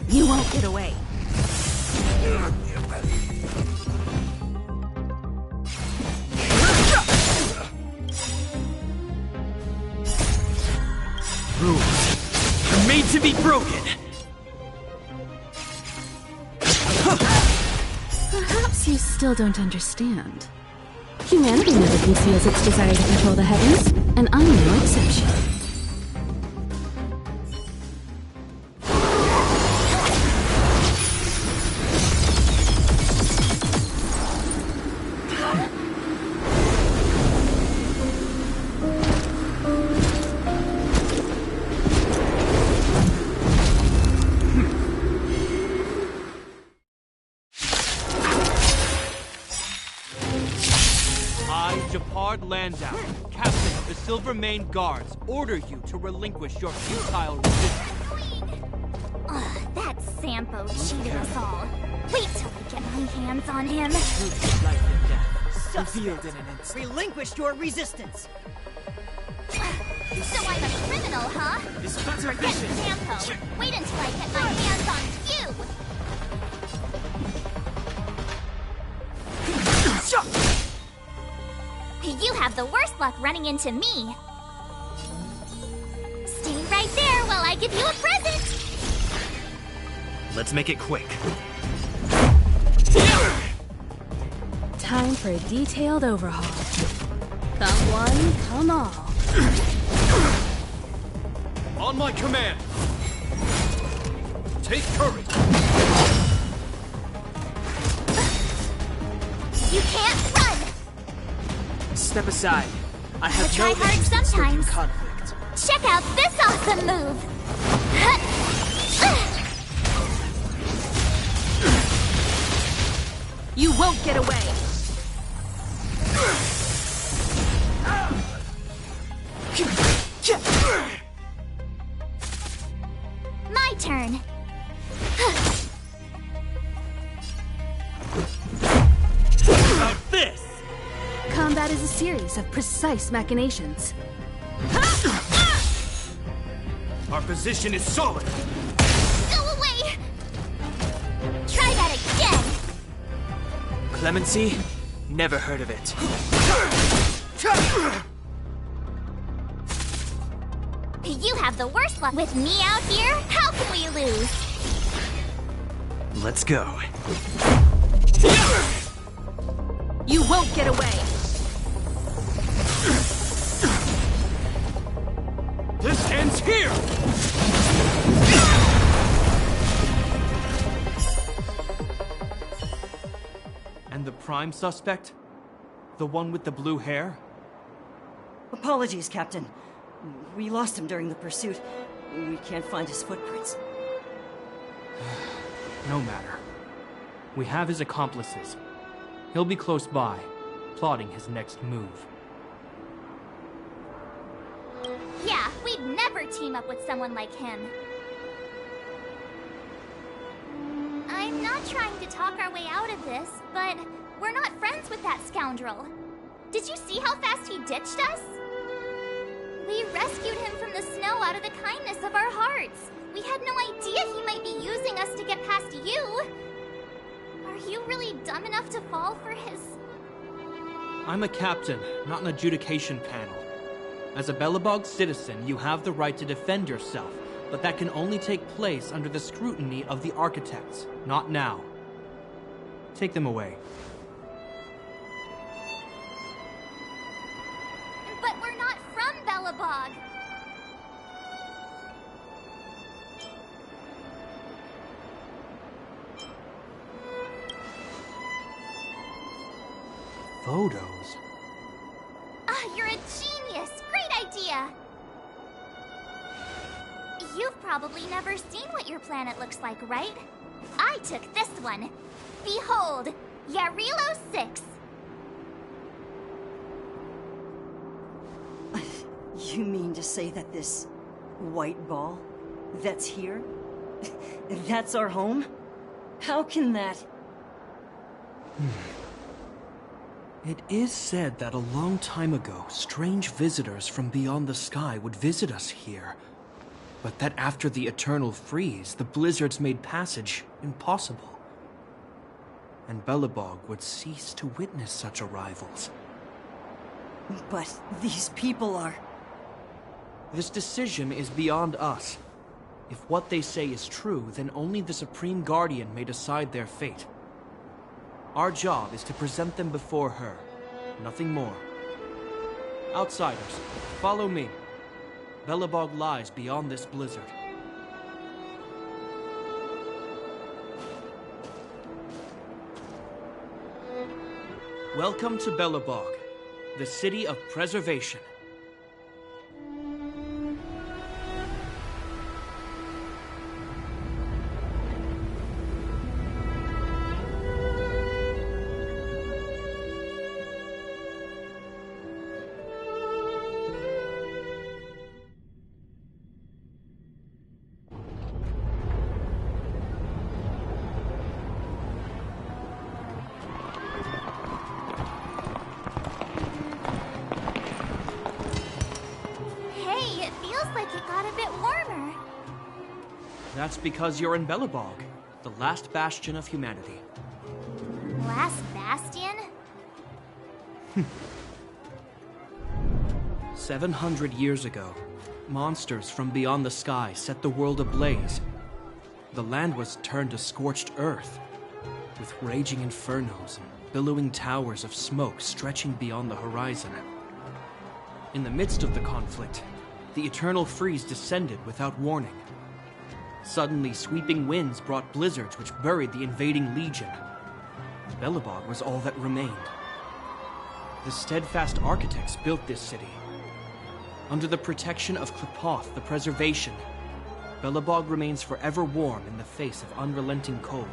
You won't get away. Rules are made to be broken. Perhaps you still don't understand. Humanity never conceals its desire to control the heavens, and I'm no exception. Landau, captain of the Silvermane Guards, order you to relinquish your futile resistance. Ugh, that Sampo cheated us all. Wait till I get my hands on him. Truth of life and death, revealed in an instant. Relinquish your resistance. So I'm a criminal, huh? This but Forget Sampo. Wait until I get my hands on you. You have the worst luck running into me. Stay right there while I give you a present. Let's make it quick. Time for a detailed overhaul. Come one, come all. On my command. Take courage. You can't run. Step aside. I have try no hard interest in sometimes. conflict. Check out this awesome move. You won't get away. My turn. About this. Combat is a series of precise machinations. Our position is solid. Go away. Try that again. Clemency? Never heard of it. You have the worst luck. With me out here, how can we lose? Let's go. You won't get away. This ends here. prime suspect? The one with the blue hair? Apologies, Captain. We lost him during the pursuit. We can't find his footprints. No matter. We have his accomplices. He'll be close by, plotting his next move. Yeah, we'd never team up with someone like him. I'm not trying to talk our way out of this, but we're not friends with that scoundrel. Did you see how fast he ditched us? We rescued him from the snow out of the kindness of our hearts. We had no idea he might be using us to get past you. Are you really dumb enough to fall for his... I'm a captain, not an adjudication panel. As a Belobog citizen, you have the right to defend yourself, but that can only take place under the scrutiny of the architects, not now. Take them away. But we're not from Belobog. Photos? You're a genius! Great idea! You've probably never seen what your planet looks like, right? I took this one. Behold, Yarilo 6. You mean to say that this white ball that's here, that's our home? How can that... It is said that a long time ago, strange visitors from beyond the sky would visit us here. But that after the eternal freeze, the blizzards made passage impossible. And Belobog would cease to witness such arrivals. But these people are... This decision is beyond us. If what they say is true, then only the Supreme Guardian may decide their fate. Our job is to present them before her. Nothing more. Outsiders, follow me. Belobog lies beyond this blizzard. Welcome to Belobog, the city of preservation. That's because you're in Belobog, the last bastion of humanity. Last bastion? 700 years ago, monsters from beyond the sky set the world ablaze. The land was turned to scorched earth, with raging infernos and billowing towers of smoke stretching beyond the horizon. In the midst of the conflict, the eternal freeze descended without warning. Suddenly, sweeping winds brought blizzards which buried the invading legion. Belobog was all that remained. The steadfast architects built this city. Under the protection of Qlipoth, the preservation, Belobog remains forever warm in the face of unrelenting cold.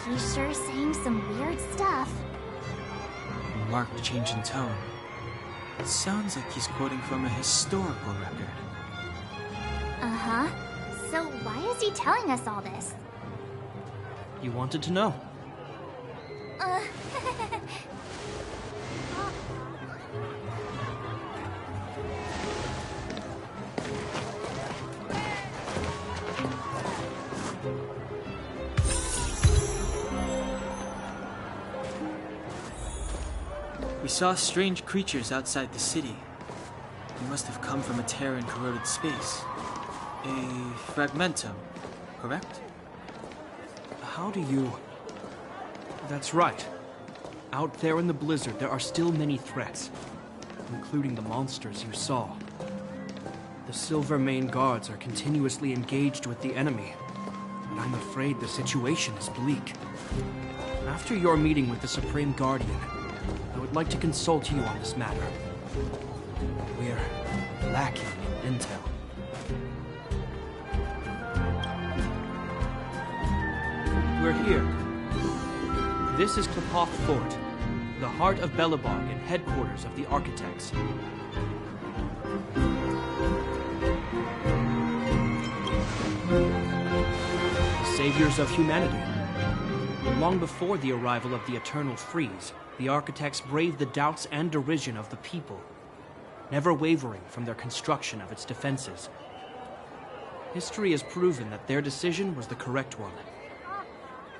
He's sure saying some weird stuff. A marked change in tone. It sounds like he's quoting from a historical record. Uh-huh. So why is he telling us all this? You wanted to know. We saw strange creatures outside the city. They must have come from a tear in corroded space. A fragmentum, correct? How do you... That's right. Out there in the blizzard, there are still many threats, including the monsters you saw. The Silvermane guards are continuously engaged with the enemy, and I'm afraid the situation is bleak. After your meeting with the Supreme Guardian, I would like to consult you on this matter. We're lacking in intel. We're here. This is Qlipoth Fort, the heart of Belobog and headquarters of the Architects. Saviors of humanity. Long before the arrival of the Eternal Freeze, the Architects braved the doubts and derision of the people, never wavering from their construction of its defenses. History has proven that their decision was the correct one.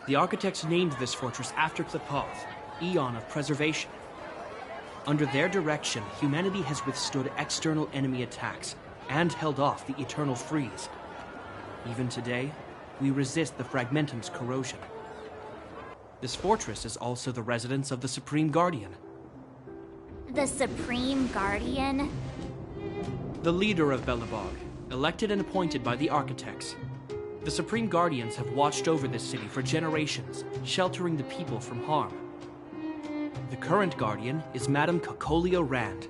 The Architects named this fortress after Qlipoth, Eon of Preservation. Under their direction, humanity has withstood external enemy attacks and held off the Eternal Freeze. Even today, we resist the Fragmentum's corrosion. This fortress is also the residence of the Supreme Guardian. The Supreme Guardian? The leader of Belobog, elected and appointed by the Architects. The Supreme Guardians have watched over this city for generations, sheltering the people from harm. The current Guardian is Madame Cocolia Rand.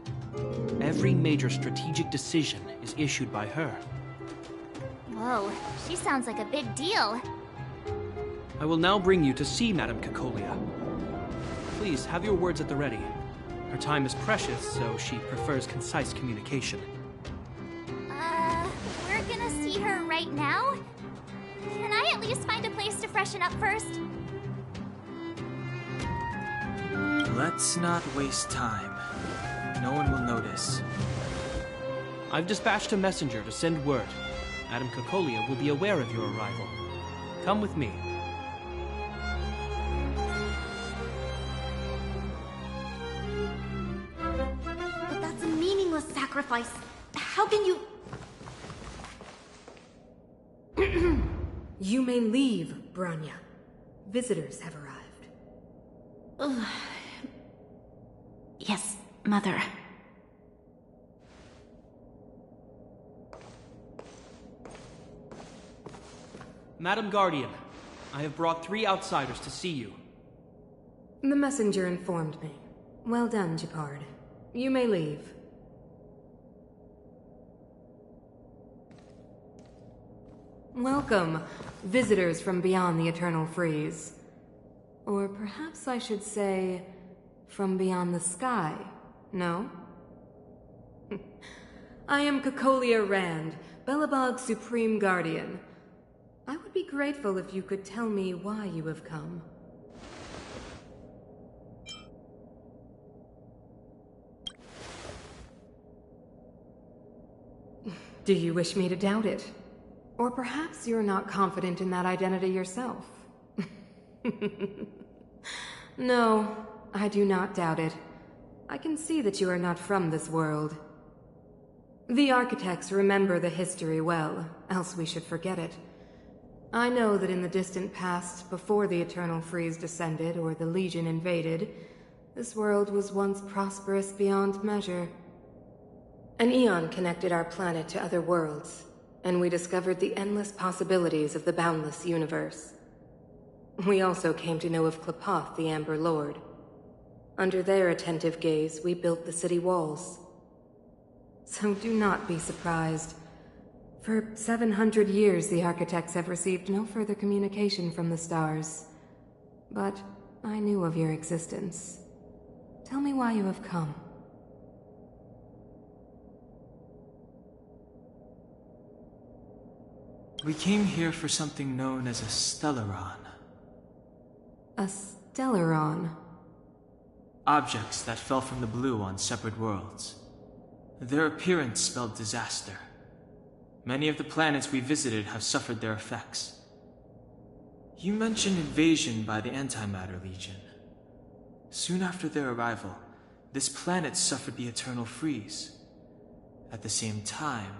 Every major strategic decision is issued by her. Whoa, she sounds like a big deal. I will now bring you to see Madame Cocolia. Please, have your words at the ready. Her time is precious, so she prefers concise communication. We're gonna see her right now? Can I at least find a place to freshen up first? Let's not waste time. No one will notice. I've dispatched a messenger to send word. Madame Cocolia will be aware of your arrival. Come with me. But that's a meaningless sacrifice. How can you... You may leave, Bronya. Visitors have arrived. Yes, Mother. Madam Guardian, I have brought 3 outsiders to see you. The messenger informed me. Well done, Gepard. You may leave. Welcome, visitors from beyond the Eternal Freeze. Or perhaps I should say, from beyond the sky, no? I am Cocolia Rand, Belobog's Supreme Guardian. I would be grateful if you could tell me why you have come. Do you wish me to doubt it? Or perhaps you're not confident in that identity yourself? No, I do not doubt it. I can see that you are not from this world. The Architects remember the history well, else we should forget it. I know that in the distant past, before the Eternal Freeze descended or the Legion invaded, this world was once prosperous beyond measure. An eon connected our planet to other worlds, and we discovered the endless possibilities of the boundless universe. We also came to know of Qlipoth, the Amber Lord. Under their attentive gaze, we built the city walls. So do not be surprised. For 700 years, the Architects have received no further communication from the stars. But I knew of your existence. Tell me why you have come. We came here for something known as a Stellaron. A Stellaron? Objects that fell from the blue on separate worlds. Their appearance spelled disaster. Many of the planets we visited have suffered their effects. You mentioned invasion by the Antimatter Legion. Soon after their arrival, this planet suffered the Eternal Freeze. At the same time,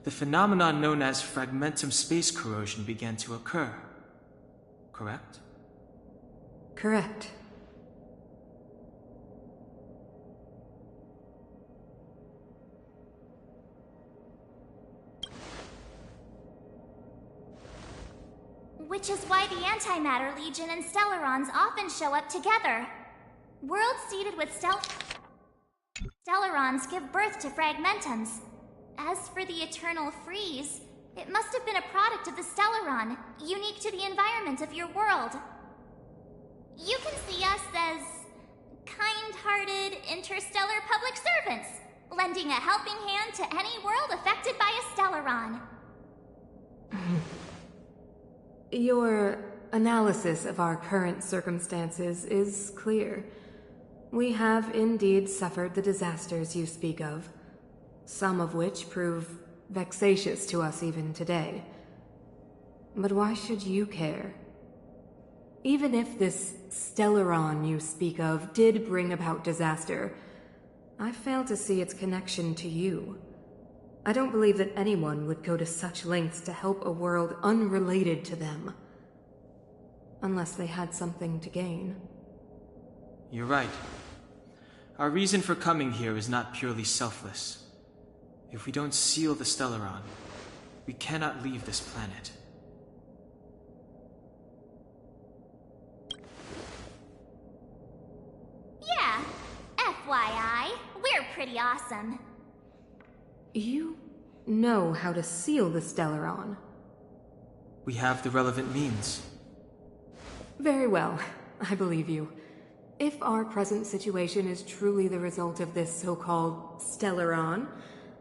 the phenomenon known as fragmentum space corrosion began to occur. Correct? Correct. which is why the Antimatter Legion and Stellarons often show up together. Worlds seeded with Stellarons give birth to Fragmentums. As for the Eternal Freeze, it must have been a product of the Stellaron, unique to the environment of your world. You can see us as kind-hearted interstellar public servants, lending a helping hand to any world affected by a Stellaron. Your analysis of our current circumstances is clear. We have indeed suffered the disasters you speak of, some of which prove vexatious to us even today. But why should you care? Even if this Stellaron you speak of did bring about disaster, I fail to see its connection to you. I don't believe that anyone would go to such lengths to help a world unrelated to them. Unless they had something to gain. You're right. Our reason for coming here is not purely selfless. If we don't seal the Stellaron, we cannot leave this planet. Yeah, FYI, we're pretty awesome. You know how to seal the Stellaron. We have the relevant means. Very well, I believe you. If our present situation is truly the result of this so-called Stellaron,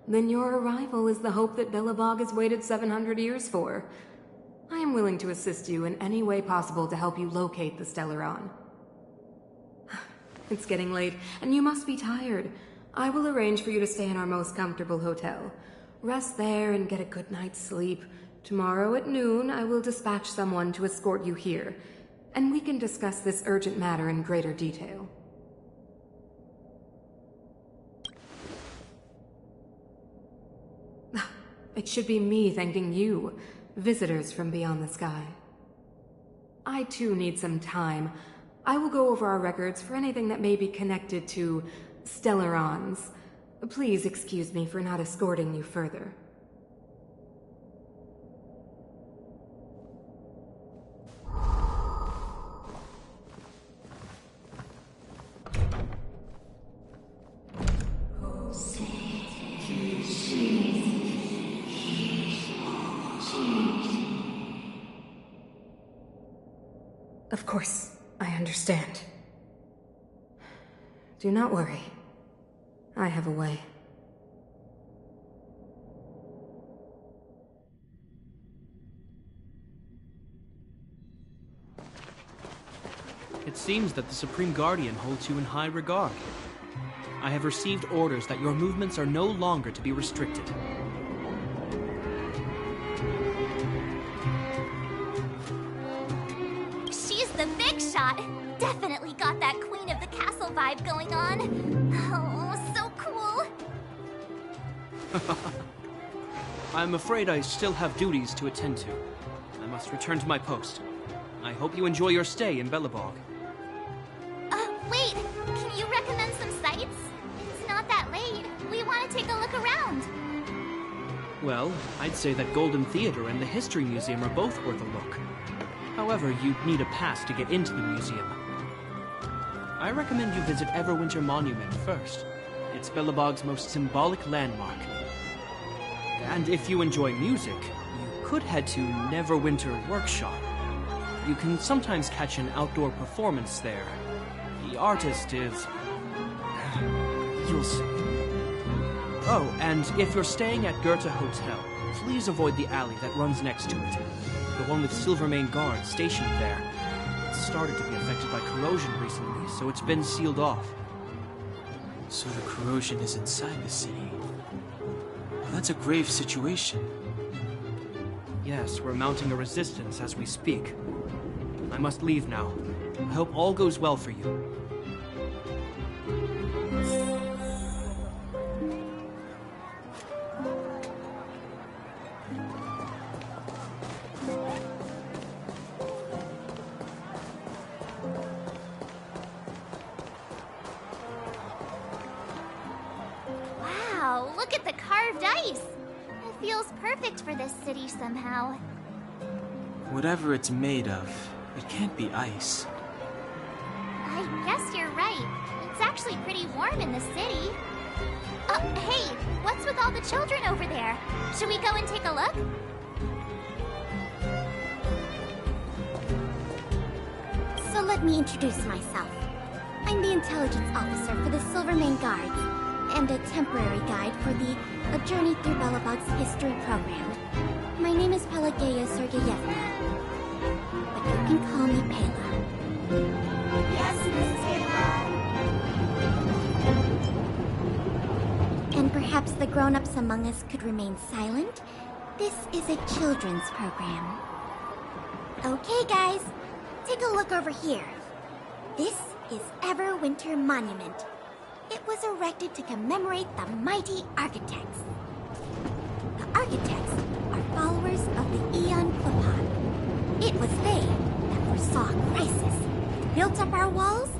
then your arrival is the hope that Belobog has waited 700 years for. I am willing to assist you in any way possible to help you locate the Stellaron. It's getting late, and you must be tired. I will arrange for you to stay in our most comfortable hotel. Rest there and get a good night's sleep. Tomorrow at noon, I will dispatch someone to escort you here, and we can discuss this urgent matter in greater detail. It should be me thanking you, visitors from beyond the sky. I too need some time. I will go over our records for anything that may be connected to Stellarons. Please excuse me for not escorting you further. Of course, I understand. Do not worry. I have a way. It seems that the Supreme Guardian holds you in high regard. I have received orders that your movements are no longer to be restricted. She's the big shot! Definitely got that Queen of the Castle vibe going on. Oh, so cool! I'm afraid I still have duties to attend to. I must return to my post. I hope you enjoy your stay in Belobog. Wait! Can you recommend some sites? It's not that late. We want to take a look around. Well, I'd say that Golden Theater and the History Museum are both worth a look. However, you'd need a pass to get into the museum. I recommend you visit Everwinter Monument first. It's Belobog's most symbolic landmark. And if you enjoy music, you could head to Neverwinter Workshop. You can sometimes catch an outdoor performance there. The artist is... you'll see. Oh, and if you're staying at Goethe Hotel, please avoid the alley that runs next to it. The one with Silvermane guards stationed there. It started to be affected by corrosion recently, so it's been sealed off. So the corrosion is inside the city. Well, that's a grave situation. Yes, we're mounting a resistance as we speak. I must leave now. I hope all goes well for you. Wow, look at the carved ice! It feels perfect for this city somehow. Whatever it's made of, it can't be ice. I guess you're right. It's actually pretty warm in the city. Hey, what's with all the children over there? Should we go and take a look? So let me introduce myself. I'm the intelligence officer for the Silvermane Guards, and a temporary guide for the A Journey Through Belobog's history program. My name is Pelageya Sergeyevna, but you can call me Pela. Yes, Miss Pela. And perhaps the grown-ups among us could remain silent. This is a children's program. Okay, guys, take a look over here. This is Everwinter Monument. It was erected to commemorate the mighty architects. The architects are followers of the Aeon Clopot. It was they that foresaw crisis, built up our walls,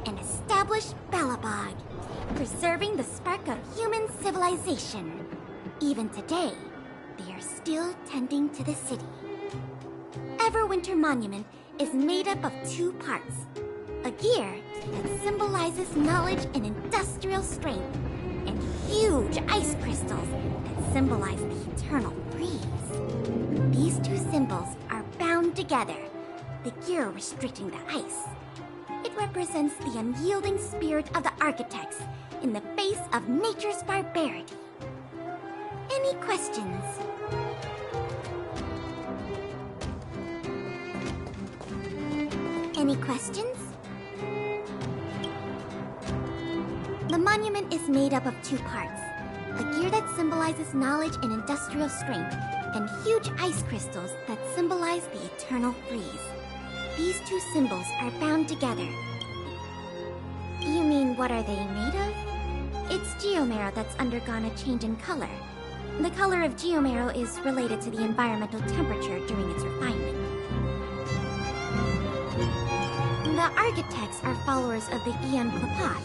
and established Belobog, preserving the spark of human civilization. Even today, they are still tending to the city. Everwinter Monument is made up of 2 parts. A gear that symbolizes knowledge and industrial strength, and huge ice crystals that symbolize the eternal freeze. These 2 symbols are bound together, the gear restricting the ice. It represents the unyielding spirit of the architects in the face of nature's barbarity. Any questions? Any questions? The monument is made up of 2 parts. A gear that symbolizes knowledge and industrial strength, and huge ice crystals that symbolize the eternal freeze. These 2 symbols are bound together. You mean, what are they made of? It's geomarrow that's undergone a change in color. The color of geomarrow is related to the environmental temperature during its refinement. The architects are followers of the Aeon Clopot.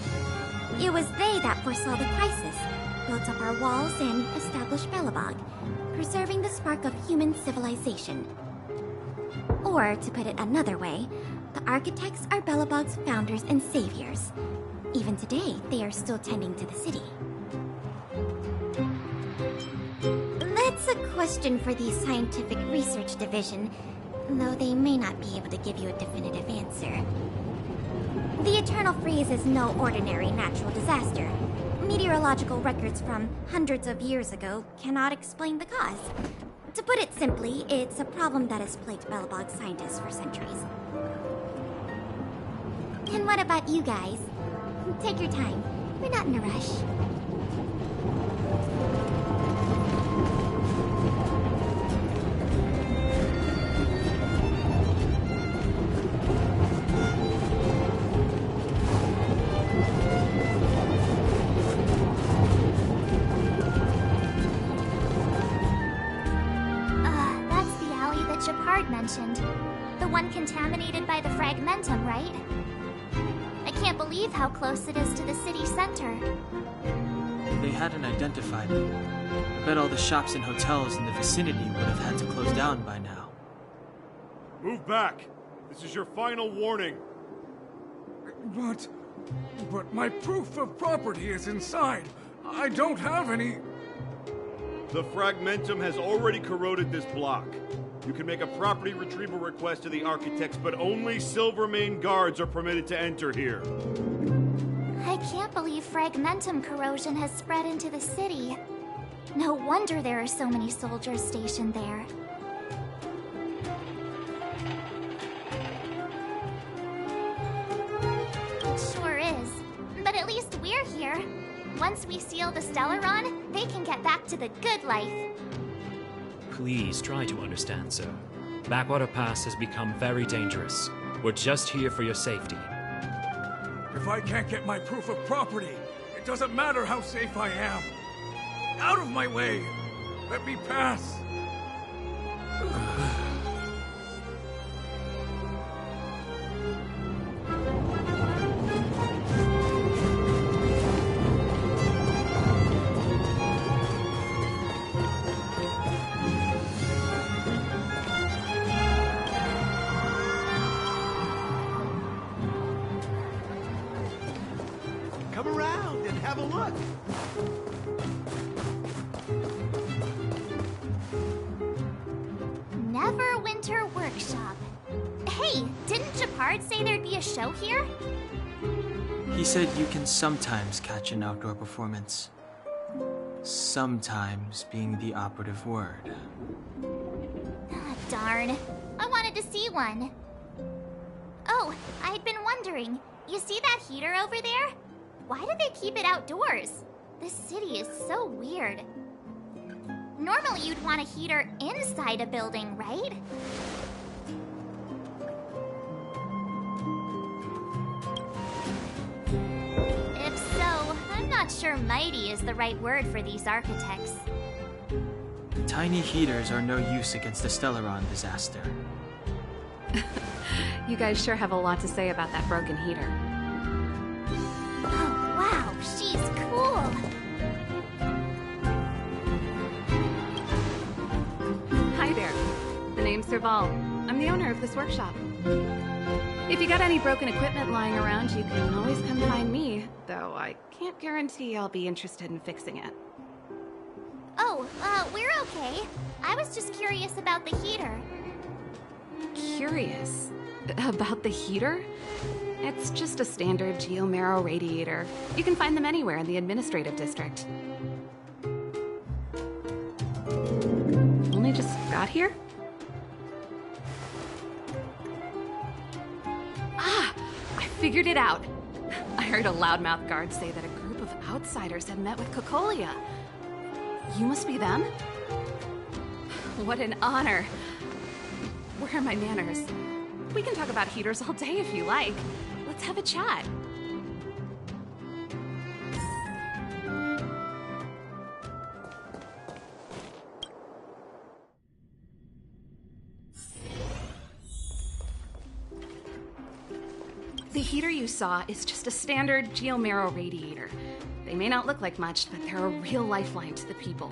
It was they that foresaw the crisis, built up our walls, and established Belobog, preserving the spark of human civilization. Or, to put it another way, the architects are Belobog's founders and saviors. Even today, they are still tending to the city. That's a question for the Scientific Research Division, though they may not be able to give you a definitive answer. The Eternal Freeze is no ordinary natural disaster. Meteorological records from hundreds of years ago cannot explain the cause. To put it simply, it's a problem that has plagued Belobog scientists for centuries. And what about you guys? Take your time. We're not in a rush. Shepard mentioned. The one contaminated by the fragmentum, right? I can't believe how close it is to the city center. If they hadn't identified it, I bet all the shops and hotels in the vicinity would have had to close down by now. Move back! This is your final warning. But my proof of property is inside. I don't have any... The fragmentum has already corroded this block. You can make a property retrieval request to the architects, but only Silvermane Guards are permitted to enter here. I can't believe fragmentum corrosion has spread into the city. No wonder there are so many soldiers stationed there. It sure is. But at least we're here. Once we seal the Stellaron, they can get back to the good life. Please try to understand, sir. Backwater Pass has become very dangerous. We're just here for your safety. If I can't get my proof of property, it doesn't matter how safe I am. Out of my way! Let me pass! have a look. Neverwinter Workshop. Hey, didn't Gepard say there'd be a show here? He said you can sometimes catch an outdoor performance. Sometimes being the operative word. Ah, darn. I wanted to see one. Oh, I'd been wondering. You see that heater over there? Why do they keep it outdoors? This city is so weird. Normally you'd want a heater inside a building, right? If so, I'm not sure mighty is the right word for these architects. Tiny heaters are no use against the Stellaron disaster. You guys sure have a lot to say about that broken heater. Oh, wow, she's cool. Hi there. The name's Serval. I'm the owner of this workshop. If you got any broken equipment lying around, you can always come find me, though I can't guarantee I'll be interested in fixing it. Oh, we're okay. I was just curious about the heater. Curious? About the heater? It's just a standard Geomero radiator. You can find them anywhere in the administrative district. Only just got here? Ah! I figured it out! I heard a loudmouth guard say that a group of outsiders had met with Cocolia. You must be them? What an honor. Where are my manners? We can talk about heaters all day if you like. Let's have a chat. The heater you saw is just a standard Geomero radiator. They may not look like much, but they're a real lifeline to the people.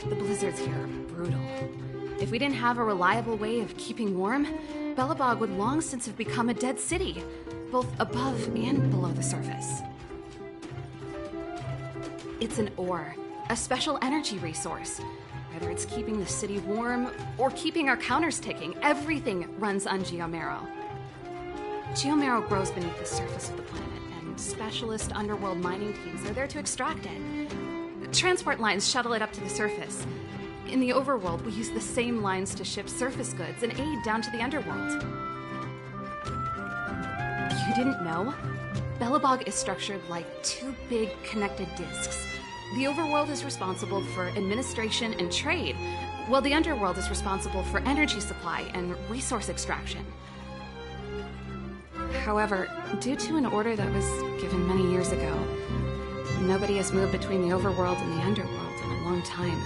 The blizzards here are brutal. If we didn't have a reliable way of keeping warm, Belobog would long since have become a dead city, both above and below the surface. It's an ore, a special energy resource. Whether it's keeping the city warm or keeping our counters ticking, everything runs on Geomero. Geomero grows beneath the surface of the planet, and specialist underworld mining teams are there to extract it. Transport lines shuttle it up to the surface. In the overworld, we use the same lines to ship surface goods and aid down to the underworld. You didn't know? Belobog is structured like two big connected disks. The overworld is responsible for administration and trade, while the underworld is responsible for energy supply and resource extraction. However, due to an order that was given many years ago, nobody has moved between the overworld and the underworld in a long time.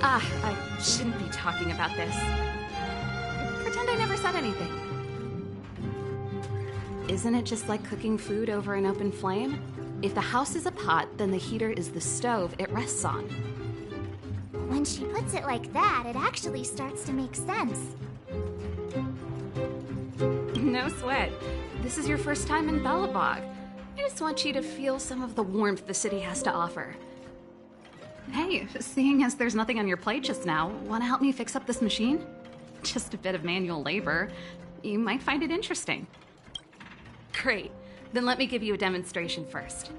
Ah, I shouldn't be talking about this. Pretend I never said anything. Isn't it just like cooking food over an open flame? If the house is a pot, then the heater is the stove it rests on. When she puts it like that, it actually starts to make sense. No sweat. This is your first time in Belobog. I just want you to feel some of the warmth the city has to offer. Hey, seeing as there's nothing on your plate just now, want to help me fix up this machine? Just a bit of manual labor. You might find it interesting. Great. Then let me give you a demonstration first.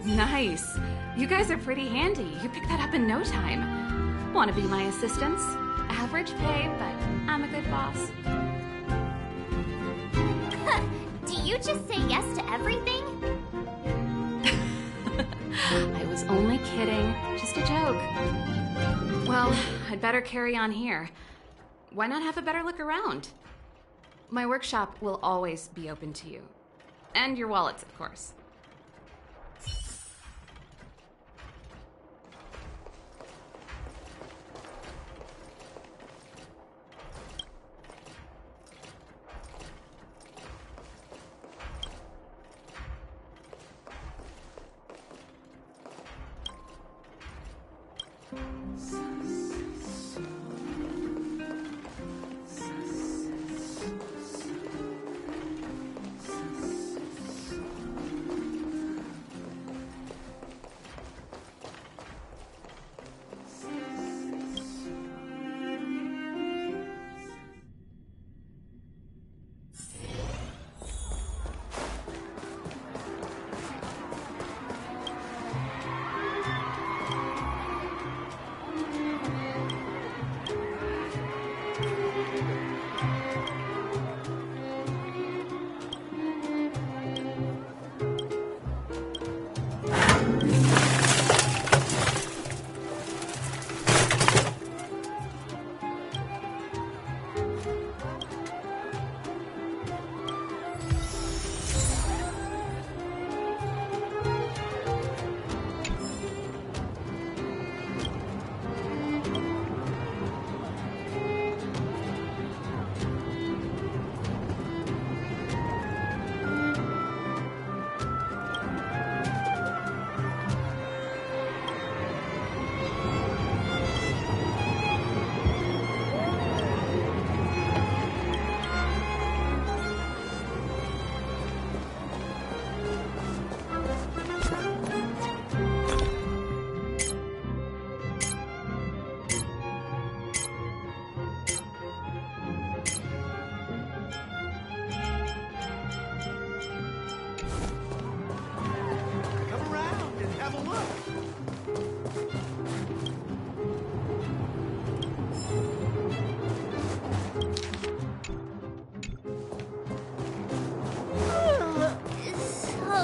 Nice. You guys are pretty handy. You picked that up in no time. Want to be my assistants? Average pay, but I'm a good boss. Do you just say yes to everything? I was only kidding. Just a joke. Well, I'd better carry on here. Why not have a better look around? My workshop will always be open to you. And your wallets, of course.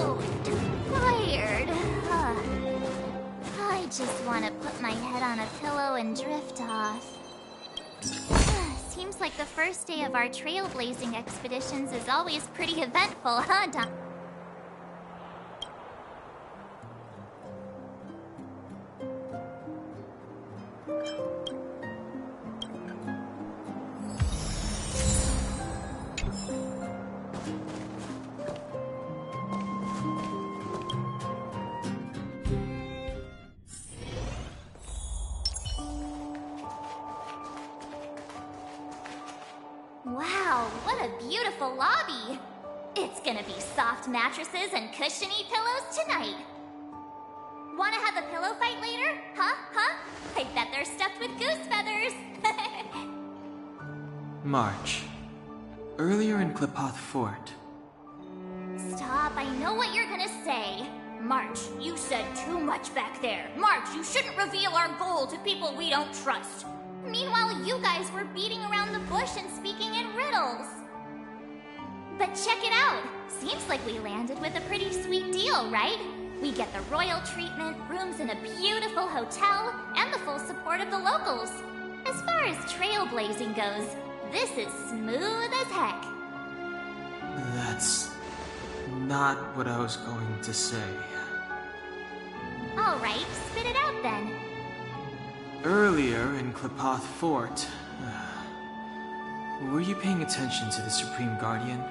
so tired. I just want to put my head on a pillow and drift off. Seems like the first day of our trailblazing expeditions is always pretty eventful, huh, Don? Wow, what a beautiful lobby! It's gonna be soft mattresses and cushiony pillows tonight. Wanna have a pillow fight later? Huh? I bet they're stuffed with goose feathers! March. Earlier in Klipoth Fort. Stop, I know what you're gonna say. March, you said too much back there. March, you shouldn't reveal our goal to people we don't trust. Meanwhile, you guys were beating around the bush and speaking in riddles. But check it out. Seems like we landed with a pretty sweet deal, right? We get the royal treatment, rooms in a beautiful hotel, and the full support of the locals. As far as trailblazing goes, this is smooth as heck. That's not what I was going to say. All right, spit it out then. Earlier in Klipoth Fort, were you paying attention to the Supreme Guardian?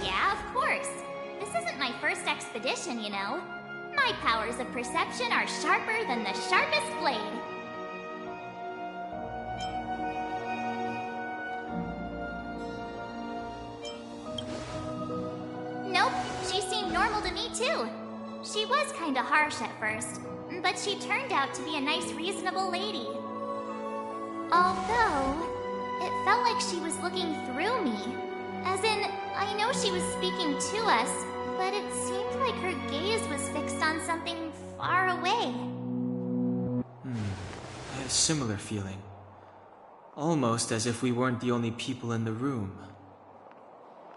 Yeah, of course. This isn't my first expedition, you know. My powers of perception are sharper than the sharpest blade. Nope, she seemed normal to me too. She was kinda harsh at first, but she turned out to be a nice, reasonable lady. Although, it felt like she was looking through me. As in, I know she was speaking to us, but it seemed like her gaze was fixed on something far away. I had a similar feeling. Almost as if we weren't the only people in the room.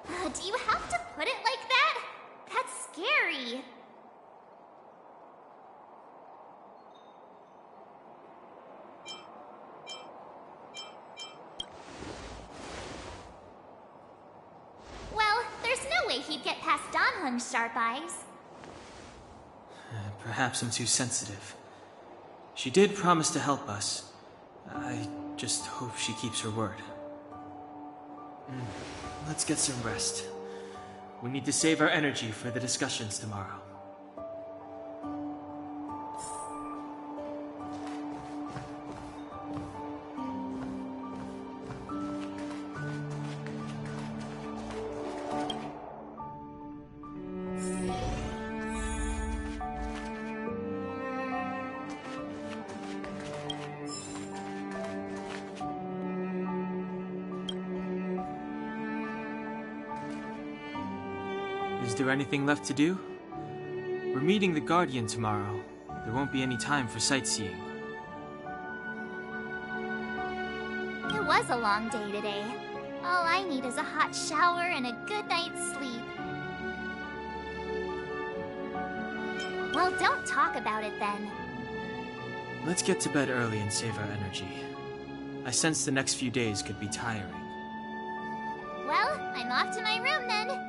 Do you have to put it like that? That's scary. Well, there's no way he'd get past Danhung's sharp eyes. Perhaps I'm too sensitive. She did promise to help us. I just hope she keeps her word. Let's get some rest. We need to save our energy for the discussions tomorrow. Is there anything left to do? We're meeting the Guardian tomorrow. There won't be any time for sightseeing. It was a long day today. All I need is a hot shower and a good night's sleep. Well, don't talk about it then. Let's get to bed early and save our energy. I sense the next few days could be tiring. Well, I'm off to my room then.